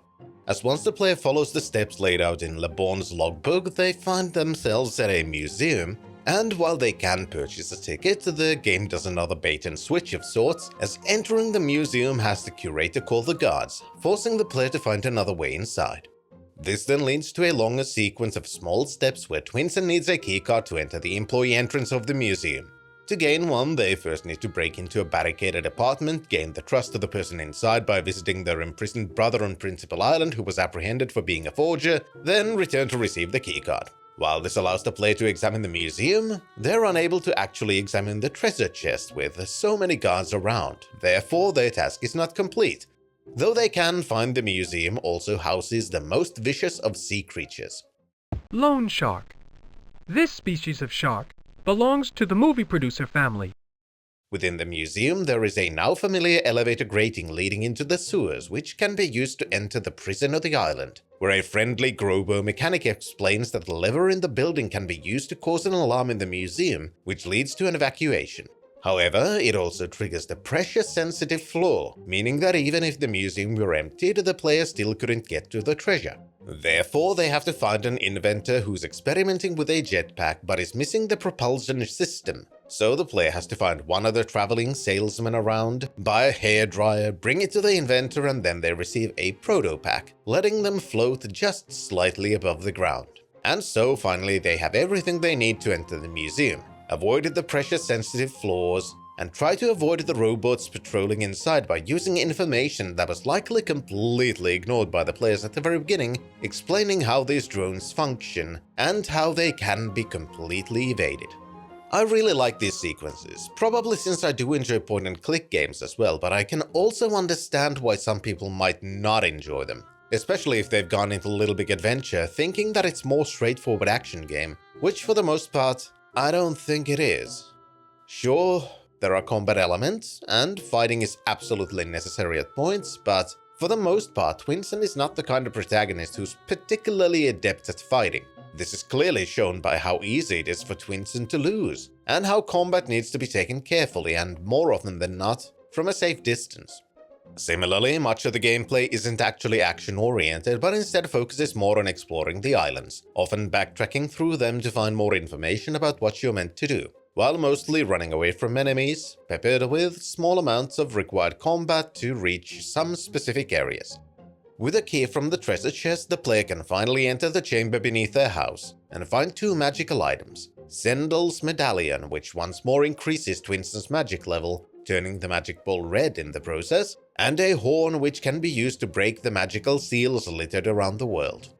as once the player follows the steps laid out in Leborn's logbook, they find themselves at a museum, and while they can purchase a ticket, the game does another bait-and-switch of sorts, as entering the museum has the curator call the guards, forcing the player to find another way inside. This then leads to a longer sequence of small steps where Twinsen needs a keycard to enter the employee entrance of the museum. To gain one, they first need to break into a barricaded apartment, gain the trust of the person inside by visiting their imprisoned brother on Principal Island who was apprehended for being a forger, then return to receive the keycard. While this allows the player to examine the museum, they're unable to actually examine the treasure chest with so many guards around, therefore their task is not complete. Though they can find the museum also houses the most vicious of sea creatures. Loan shark. This species of shark belongs to the movie producer family. Within the museum, there is a now familiar elevator grating leading into the sewers, which can be used to enter the prison of the island, where a friendly Grobo mechanic explains that the lever in the building can be used to cause an alarm in the museum, which leads to an evacuation. However, it also triggers the pressure-sensitive floor, meaning that even if the museum were emptied, the player still couldn't get to the treasure. Therefore, they have to find an inventor who's experimenting with a jetpack but is missing the propulsion system. So the player has to find one other traveling salesman around, buy a hairdryer, bring it to the inventor, and then they receive a proto-pack, letting them float just slightly above the ground. And so finally they have everything they need to enter the museum, avoid the pressure-sensitive floors, and try to avoid the robots patrolling inside by using information that was likely completely ignored by the players at the very beginning, explaining how these drones function and how they can be completely evaded. I really like these sequences, probably since I do enjoy point-and-click games as well, but I can also understand why some people might not enjoy them, especially if they've gone into Little Big Adventure thinking that it's more straightforward action game, which for the most part, I don't think it is. Sure, there are combat elements, and fighting is absolutely necessary at points, but for the most part, Twinsen is not the kind of protagonist who's particularly adept at fighting. This is clearly shown by how easy it is for Twinsen to lose, and how combat needs to be taken carefully and, more often than not, from a safe distance. Similarly, much of the gameplay isn't actually action-oriented, but instead focuses more on exploring the islands, often backtracking through them to find more information about what you're meant to do, while mostly running away from enemies, peppered with small amounts of required combat to reach some specific areas. With a key from the treasure chest, the player can finally enter the chamber beneath their house and find two magical items: Sendel's medallion, which once more increases Twinsen's magic level, turning the magic ball red in the process, and a horn which can be used to break the magical seals littered around the world.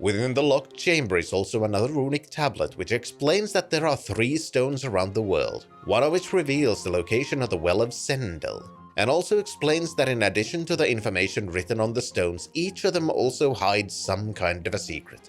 Within the locked chamber is also another runic tablet which explains that there are 3 stones around the world, one of which reveals the location of the Well of Sendel, and also explains that in addition to the information written on the stones, each of them also hides some kind of a secret.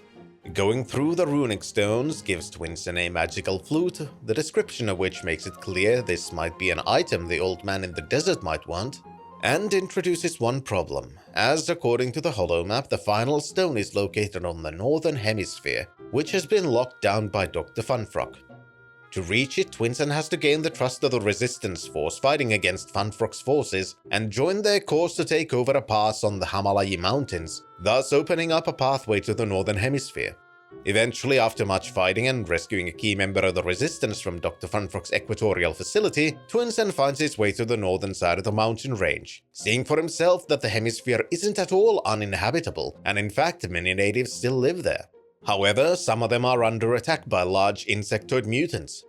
Going through the runic stones gives Twinsen a magical flute, the description of which makes it clear this might be an item the old man in the desert might want, and introduces one problem, as according to the holomap, the final stone is located on the northern hemisphere, which has been locked down by Dr. Funfrock. To reach it, Twinsen has to gain the trust of the resistance force fighting against Funfrock's forces and join their cause to take over a pass on the Himalaya Mountains, thus opening up a pathway to the northern hemisphere. Eventually, after much fighting and rescuing a key member of the resistance from Dr. Funfrock's equatorial facility, Twinsen finds his way to the northern side of the mountain range, seeing for himself that the hemisphere isn't at all uninhabitable, and in fact many natives still live there. However, some of them are under attack by large insectoid mutants.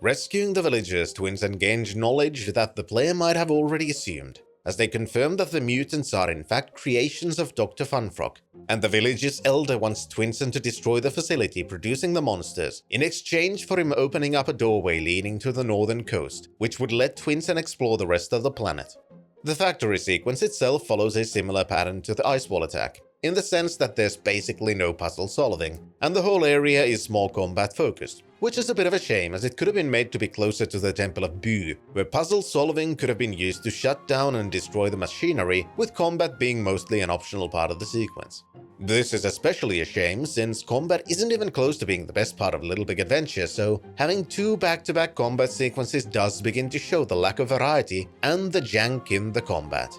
Rescuing the villagers, Twinsen gains knowledge that the player might have already assumed, as they confirm that the mutants are in fact creations of Dr. Funfrock, and the village's elder wants Twinsen to destroy the facility producing the monsters, in exchange for him opening up a doorway leading to the northern coast, which would let Twinsen explore the rest of the planet. The factory sequence itself follows a similar pattern to the ice wall attack, in the sense that there's basically no puzzle solving, and the whole area is more combat focused, which is a bit of a shame as it could have been made to be closer to the Temple of Bu, where puzzle solving could have been used to shut down and destroy the machinery, with combat being mostly an optional part of the sequence. This is especially a shame since combat isn't even close to being the best part of Little Big Adventure, so having two back-to-back combat sequences does begin to show the lack of variety and the jank in the combat.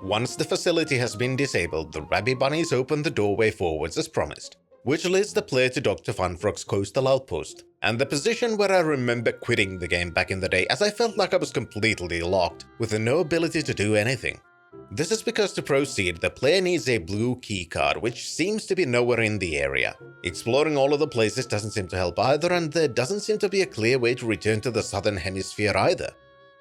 Once the facility has been disabled, the Rabbit Bunnies open the doorway forwards as promised, which leads the player to Dr. Funfrock's coastal outpost, and the position where I remember quitting the game back in the day as I felt like I was completely locked, with no ability to do anything. This is because to proceed, the player needs a blue keycard, which seems to be nowhere in the area. Exploring all of the places doesn't seem to help either, and there doesn't seem to be a clear way to return to the southern hemisphere either.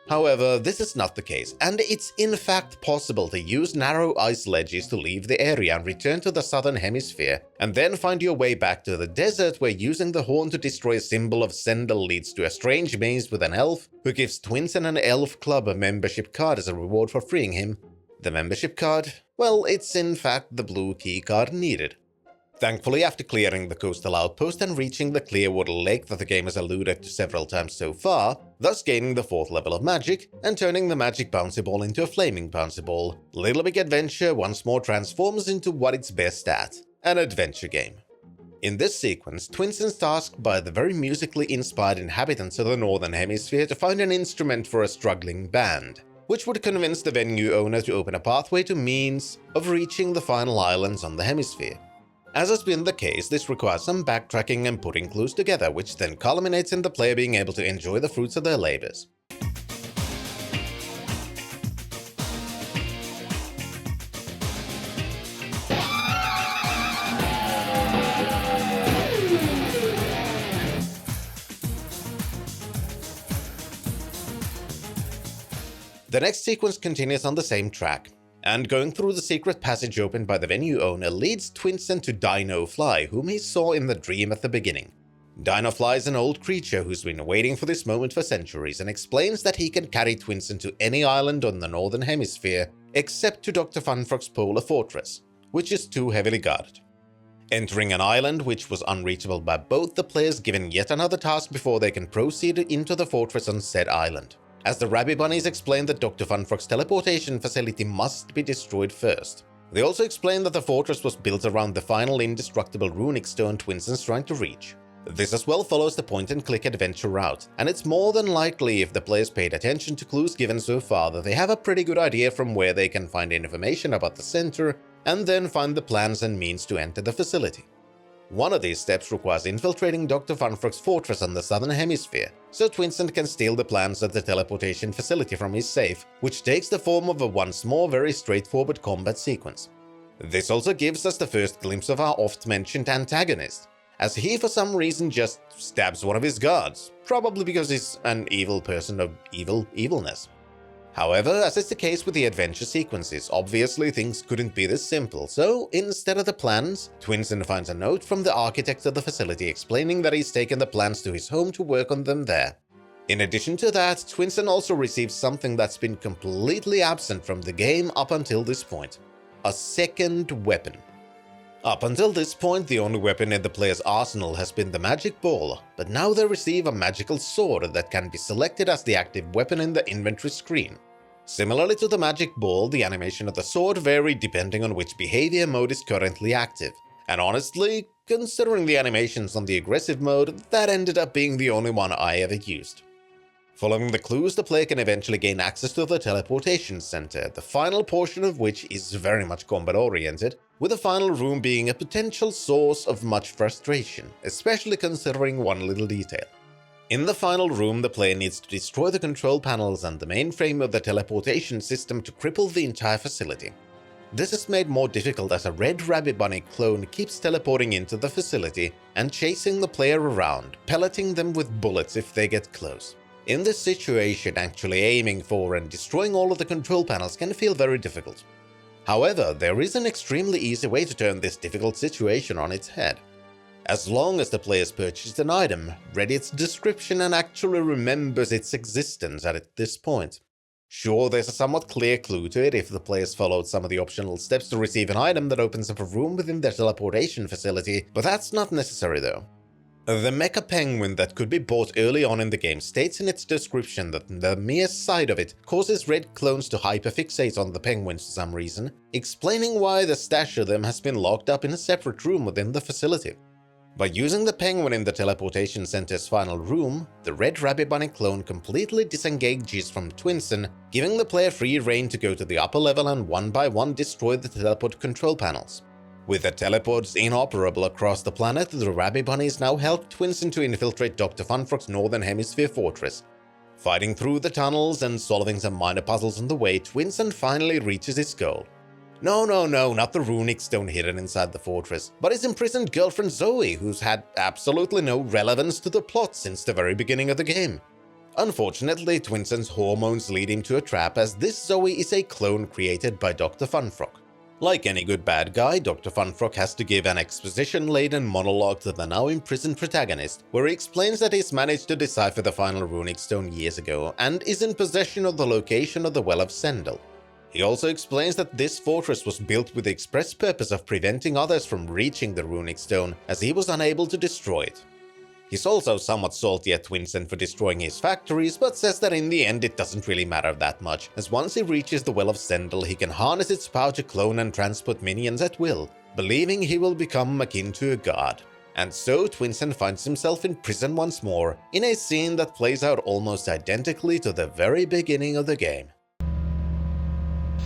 However, this is not the case, and it's in fact possible to use narrow ice ledges to leave the area and return to the southern hemisphere, and then find your way back to the desert where using the horn to destroy a symbol of Sendel leads to a strange maze with an elf who gives Twinsen an elf club a membership card as a reward for freeing him. The membership card? Well, it's in fact the blue key card needed. Thankfully, after clearing the coastal outpost and reaching the Clearwater Lake that the game has alluded to several times so far, thus gaining the 4th level of magic and turning the magic bouncy ball into a flaming bouncy ball, Little Big Adventure once more transforms into what it's best at, an adventure game. In this sequence, Twinsen's tasked by the very musically inspired inhabitants of the Northern Hemisphere to find an instrument for a struggling band, which would convince the venue owner to open a pathway to means of reaching the final islands on the hemisphere. As has been the case, this requires some backtracking and putting clues together, which then culminates in the player being able to enjoy the fruits of their labors. The next sequence continues on the same track, and going through the secret passage opened by the venue owner leads Twinsen to Dino Fly, whom he saw in the dream at the beginning. Dino Fly is an old creature who's been waiting for this moment for centuries and explains that he can carry Twinsen to any island on the northern hemisphere except to Dr. Funfrock's polar fortress, which is too heavily guarded. Entering an island which was unreachable by both, the players given yet another task before they can proceed into the fortress on said island, as the Rabbit Bunnies explain that Dr. Funfrock's teleportation facility must be destroyed first. They also explain that the fortress was built around the final indestructible runic stone Twinsen's trying to reach. This as well follows the point-and-click adventure route, and it's more than likely, if the players paid attention to clues given so far, that they have a pretty good idea from where they can find information about the center, and then find the plans and means to enter the facility. One of these steps requires infiltrating Dr. Funfrock's fortress on the southern hemisphere, so Twinsen can steal the plans of the teleportation facility from his safe, which takes the form of a once more very straightforward combat sequence. This also gives us the first glimpse of our oft-mentioned antagonist, as he for some reason just stabs one of his guards, probably because he's an evil person of evilness. However, as is the case with the adventure sequences, obviously things couldn't be this simple, so instead of the plans, Twinsen finds a note from the architect of the facility explaining that he's taken the plans to his home to work on them there. In addition to that, Twinsen also receives something that's been completely absent from the game up until this point: a second weapon. Up until this point, the only weapon in the player's arsenal has been the magic ball, but now they receive a magical sword that can be selected as the active weapon in the inventory screen. Similarly to the magic ball, the animation of the sword varied depending on which behavior mode is currently active. And honestly, considering the animations on the aggressive mode, that ended up being the only one I ever used. Following the clues, the player can eventually gain access to the teleportation center, the final portion of which is very much combat-oriented, with the final room being a potential source of much frustration, especially considering one little detail. In the final room, the player needs to destroy the control panels and the mainframe of the teleportation system to cripple the entire facility. This is made more difficult as a Red Rabbit Bunny clone keeps teleporting into the facility and chasing the player around, pelleting them with bullets if they get close. In this situation, actually aiming for and destroying all of the control panels can feel very difficult. However, there is an extremely easy way to turn this difficult situation on its head. As long as the player's purchased an item, read its description and actually remembers its existence at this point. Sure, there's a somewhat clear clue to it if the players followed some of the optional steps to receive an item that opens up a room within their teleportation facility, but that's not necessary though. The mecha penguin that could be bought early on in the game states in its description that the mere sight of it causes red clones to hyperfixate on the penguins for some reason, explaining why the stash of them has been locked up in a separate room within the facility. By using the penguin in the teleportation center's final room, the Red Rabbit Bunny clone completely disengages from Twinsen, giving the player free reign to go to the upper level and one by one destroy the teleport control panels. With the teleports inoperable across the planet, the Rabbit Bunnies now help Twinsen to infiltrate Dr. Funfrock's northern hemisphere fortress. Fighting through the tunnels and solving some minor puzzles on the way, Twinsen finally reaches its goal. No, not the runic stone hidden inside the fortress, but his imprisoned girlfriend Zoe, who's had absolutely no relevance to the plot since the very beginning of the game. Unfortunately, Twinsen's hormones lead him to a trap, as this Zoe is a clone created by Dr. Funfrock. Like any good bad guy, Dr. Funfrock has to give an exposition-laden monologue to the now imprisoned protagonist, where he explains that he's managed to decipher the final runic stone years ago and is in possession of the location of the Well of Sendel. He also explains that this fortress was built with the express purpose of preventing others from reaching the runic stone, as he was unable to destroy it. He's also somewhat salty at Twinsen for destroying his factories, but says that in the end it doesn't really matter that much, as once he reaches the Well of Sendel, he can harness its power to clone and transport minions at will, believing he will become akin to a god. And so Twinsen finds himself in prison once more, in a scene that plays out almost identically to the very beginning of the game.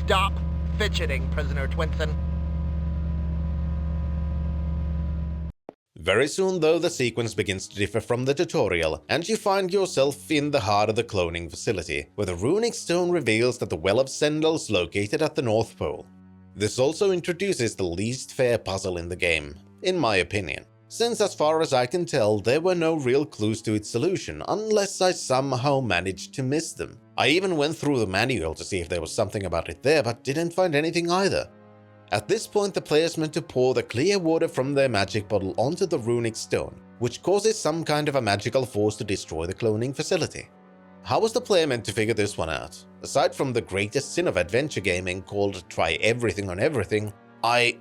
Stop fidgeting, Prisoner Twinsen. Very soon though, the sequence begins to differ from the tutorial, and you find yourself in the heart of the cloning facility, where the runic stone reveals that the Well of Sendel is located at the North Pole. This also introduces the least fair puzzle in the game, in my opinion, since as far as I can tell, there were no real clues to its solution, unless I somehow managed to miss them. I even went through the manual to see if there was something about it there, but didn't find anything either. At this point, the player is meant to pour the clear water from their magic bottle onto the runic stone, which causes some kind of a magical force to destroy the cloning facility. How was the player meant to figure this one out? Aside from the greatest sin of adventure gaming called try everything on everything, I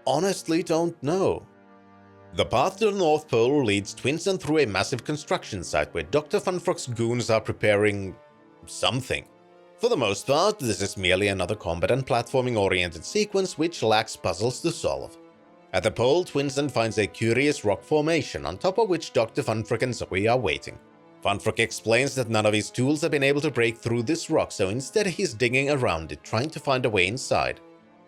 honestly don't know. The path to the North Pole leads Twinsen through a massive construction site where Dr. Funfrock's goons are preparing something. For the most part, this is merely another combat and platforming-oriented sequence which lacks puzzles to solve. At the pole, Twinsen finds a curious rock formation, on top of which Dr. Funfrock and Zoe are waiting. Funfrock explains that none of his tools have been able to break through this rock, so instead he's digging around it, trying to find a way inside.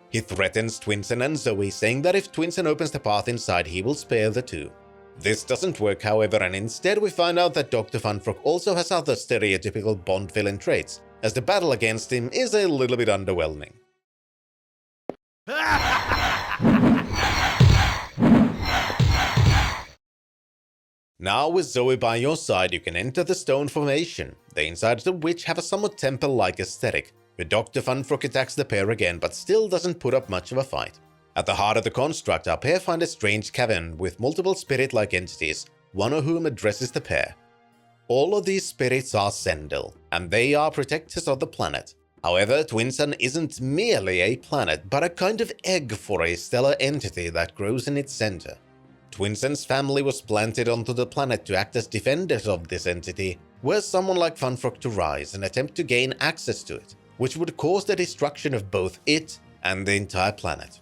He threatens Twinsen and Zoe, saying that if Twinsen opens the path inside, he will spare the two. This doesn't work, however, and instead we find out that Dr. Funfrock also has other stereotypical Bond villain traits, as the battle against him is a little bit underwhelming. Now with Zoe by your side, you can enter the stone formation, the insides of which have a somewhat temple-like aesthetic, where Dr. Funfrock attacks the pair again but still doesn't put up much of a fight. At the heart of the construct, our pair find a strange cavern with multiple spirit-like entities, one of whom addresses the pair. All of these spirits are Sendel, and they are protectors of the planet. However, Twinsen isn't merely a planet, but a kind of egg for a stellar entity that grows in its center. Twinsen's family was planted onto the planet to act as defenders of this entity, were someone like Funfrock to rise and attempt to gain access to it. which would cause the destruction of both it and the entire planet.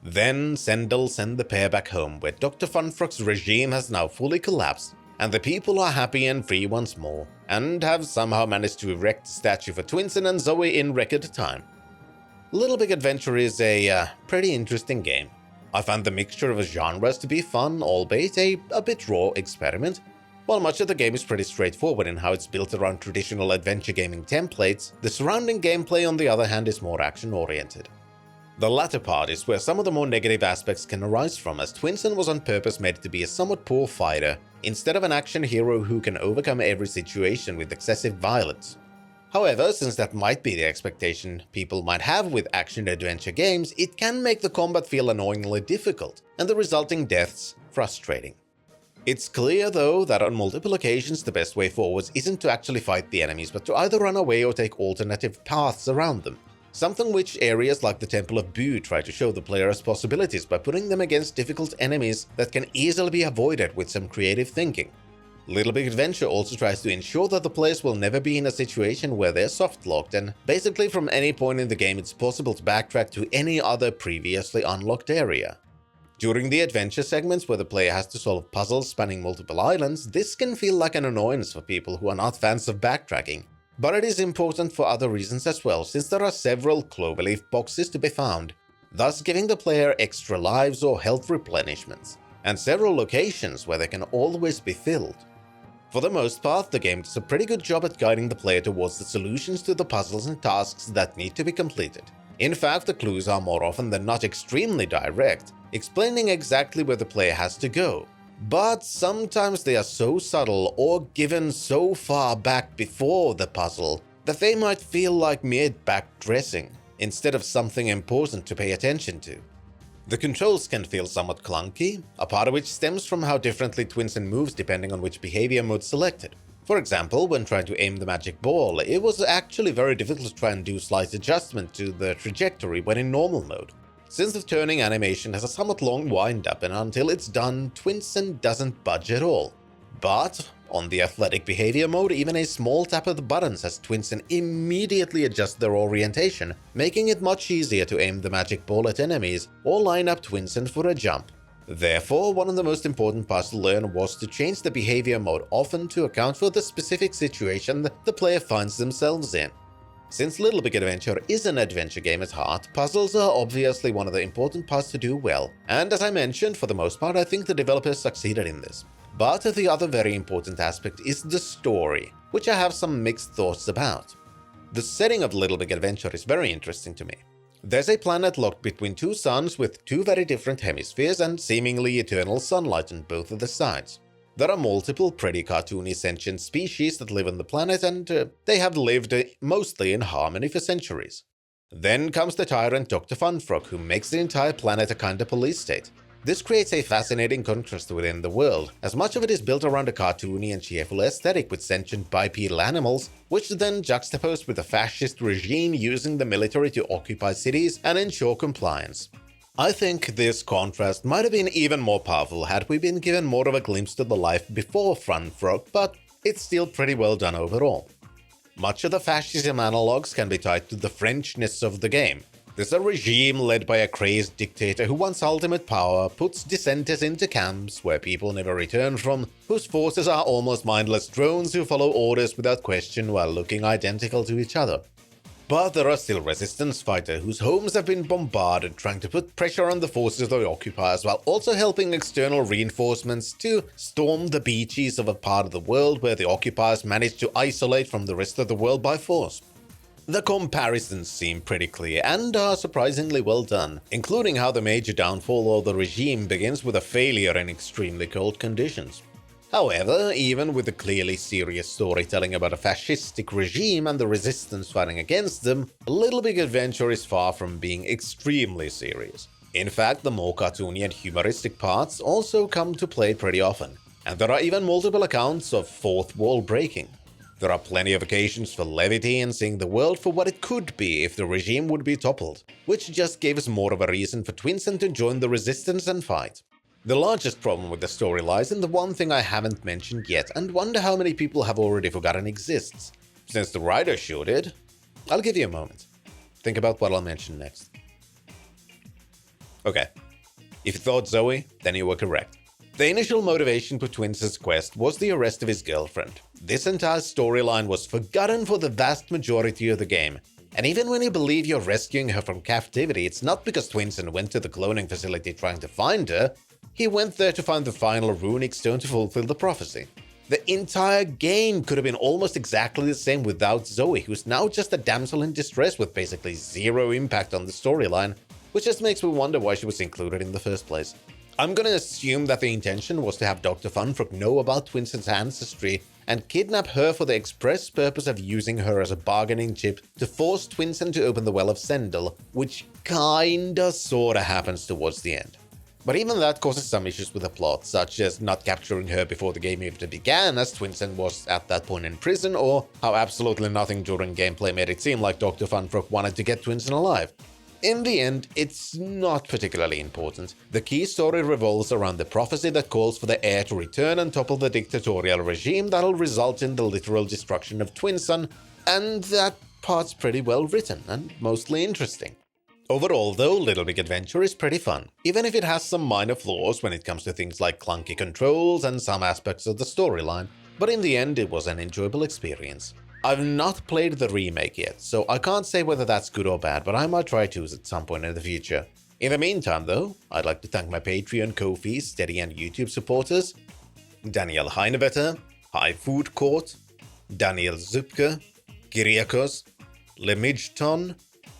Then Sendel send the pair back home, where Dr. Funfrock's regime has now fully collapsed, and the people are happy and free once more, and have somehow managed to erect a statue for Twinsen and Zoe in record time. Little Big Adventure is a pretty interesting game. I found the mixture of genres to be fun, albeit a bit raw experiment. While much of the game is pretty straightforward in how it's built around traditional adventure gaming templates, the surrounding gameplay on the other hand is more action-oriented. The latter part is where some of the more negative aspects can arise from, as Twinsen was on purpose made to be a somewhat poor fighter, instead of an action hero who can overcome every situation with excessive violence. However, since that might be the expectation people might have with action-adventure games, it can make the combat feel annoyingly difficult, and the resulting deaths frustrating. It's clear though that on multiple occasions the best way forward isn't to actually fight the enemies, but to either run away or take alternative paths around them. Something which areas like the Temple of Boo try to show the player as possibilities by putting them against difficult enemies that can easily be avoided with some creative thinking. Little Big Adventure also tries to ensure that the players will never be in a situation where they're soft-locked, and basically from any point in the game it's possible to backtrack to any other previously unlocked area. During the adventure segments where the player has to solve puzzles spanning multiple islands, this can feel like an annoyance for people who are not fans of backtracking. But it is important for other reasons as well, since there are several cloverleaf boxes to be found, thus giving the player extra lives or health replenishments, and several locations where they can always be filled. For the most part, the game does a pretty good job at guiding the player towards the solutions to the puzzles and tasks that need to be completed. In fact, the clues are more often than not extremely direct, explaining exactly where the player has to go. But sometimes they are so subtle or given so far back before the puzzle that they might feel like mere backdressing, instead of something important to pay attention to. The controls can feel somewhat clunky, a part of which stems from how differently Twinsen moves depending on which behavior mode selected. For example, when trying to aim the magic ball, it was actually very difficult to try and do slight adjustment to the trajectory when in normal mode, since the turning animation has a somewhat long wind-up, and until it's done, Twinsen doesn't budge at all. But on the athletic behavior mode, even a small tap of the buttons has Twinsen immediately adjust their orientation, making it much easier to aim the magic ball at enemies or line up Twinsen for a jump. Therefore, one of the most important parts to learn was to change the behavior mode often to account for the specific situation that the player finds themselves in. Since Little Big Adventure is an adventure game at heart, puzzles are obviously one of the important parts to do well, and as I mentioned, for the most part I think the developers succeeded in this. But the other very important aspect is the story, which I have some mixed thoughts about. The setting of Little Big Adventure is very interesting to me. There's a planet locked between two suns with two very different hemispheres and seemingly eternal sunlight on both of the sides. There are multiple pretty cartoony sentient species that live on the planet, and they have lived mostly in harmony for centuries. Then comes the tyrant Dr. Funfrock, who makes the entire planet a kind of police state. This creates a fascinating contrast within the world, as much of it is built around a cartoony and cheerful aesthetic with sentient bipedal animals, which then juxtaposed with a fascist regime using the military to occupy cities and ensure compliance. I think this contrast might have been even more powerful had we been given more of a glimpse to the life before Funfrock, but it's still pretty well done overall. Much of the fascism analogues can be tied to the Frenchness of the game. There's a regime led by a crazed dictator who wants ultimate power, puts dissenters into camps where people never return from, whose forces are almost mindless drones who follow orders without question while looking identical to each other. But there are still resistance fighters whose homes have been bombarded, trying to put pressure on the forces of the occupiers while also helping external reinforcements to storm the beaches of a part of the world where the occupiers managed to isolate from the rest of the world by force. The comparisons seem pretty clear and are surprisingly well done, including how the major downfall of the regime begins with a failure in extremely cold conditions. However, even with the clearly serious storytelling about a fascistic regime and the resistance fighting against them, Little Big Adventure is far from being extremely serious. In fact, the more cartoony and humoristic parts also come to play pretty often, and there are even multiple accounts of fourth wall breaking. There are plenty of occasions for levity and seeing the world for what it could be if the regime would be toppled, which just gave us more of a reason for Twinsen to join the resistance and fight. The largest problem with the story lies in the one thing I haven't mentioned yet and wonder how many people have already forgotten exists, since the writer sure did. I'll give you a moment. Think about what I'll mention next. Okay. If you thought Zoe, then you were correct. The initial motivation for Twins' quest was the arrest of his girlfriend. This entire storyline was forgotten for the vast majority of the game. And even when you believe you're rescuing her from captivity, it's not because Twinsen went to the cloning facility trying to find her. He went there to find the final runic stone to fulfill the prophecy. The entire game could have been almost exactly the same without Zoe, who's now just a damsel in distress with basically zero impact on the storyline, which just makes me wonder why she was included in the first place. I'm gonna assume that the intention was to have Dr. Funfrock know about Twinsen's ancestry and kidnap her for the express purpose of using her as a bargaining chip to force Twinsen to open the Well of Sendel, which kinda sorta happens towards the end. But even that causes some issues with the plot, such as not capturing her before the game even began, as Twinsen was at that point in prison, or how absolutely nothing during gameplay made it seem like Dr. Funfrock wanted to get Twinsen alive. In the end, it's not particularly important. The key story revolves around the prophecy that calls for the heir to return and topple the dictatorial regime that'll result in the literal destruction of Twinsen, and that part's pretty well written and mostly interesting. Overall, though, Little Big Adventure is pretty fun, even if it has some minor flaws when it comes to things like clunky controls and some aspects of the storyline, but in the end it was an enjoyable experience. I've not played the remake yet, so I can't say whether that's good or bad, but I might try to at some point in the future. In the meantime, though, I'd like to thank my Patreon, Ko-fi, Steady and YouTube supporters: Daniel Heinevetter, High Food Court, Daniel Zupke, Kyriakos, Lemidgeton,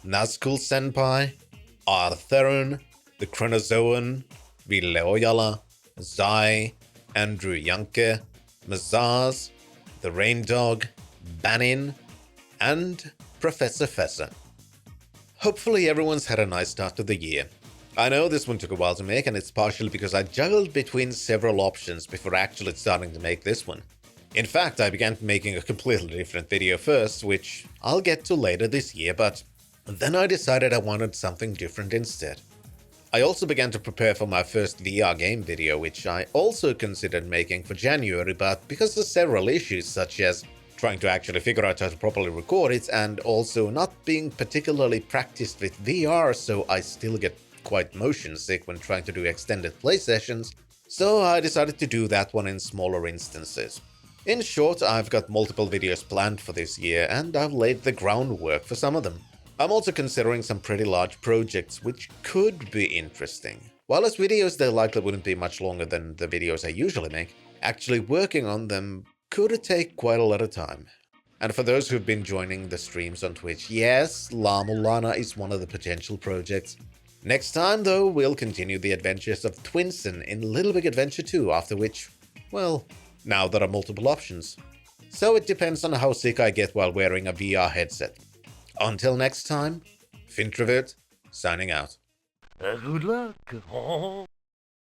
Nazgul Senpai, Artheron, The Chronozoan, Vileoyala, Zai, Andrew Yanke, Mazaz, The Rain Dog, Banin, and Professor Fessa. Hopefully everyone's had a nice start to the year. I know this one took a while to make, and it's partially because I juggled between several options before actually starting to make this one. In fact, I began making a completely different video first, which I'll get to later this year, but then I decided I wanted something different instead. I also began to prepare for my first VR game video, which I also considered making for January, but because of several issues such as trying to actually figure out how to properly record it, and also not being particularly practiced with VR, so I still get quite motion sick when trying to do extended play sessions, so I decided to do that one in smaller instances. In short, I've got multiple videos planned for this year, and I've laid the groundwork for some of them. I'm also considering some pretty large projects, which could be interesting. While as videos they likely wouldn't be much longer than the videos I usually make, actually working on them could take quite a lot of time. And for those who've been joining the streams on Twitch, yes, La Mulana is one of the potential projects. Next time, though, we'll continue the adventures of Twinsen in Little Big Adventure 2, after which, well, now there are multiple options. So it depends on how sick I get while wearing a VR headset. Until next time, Fintrovert, signing out. Good luck.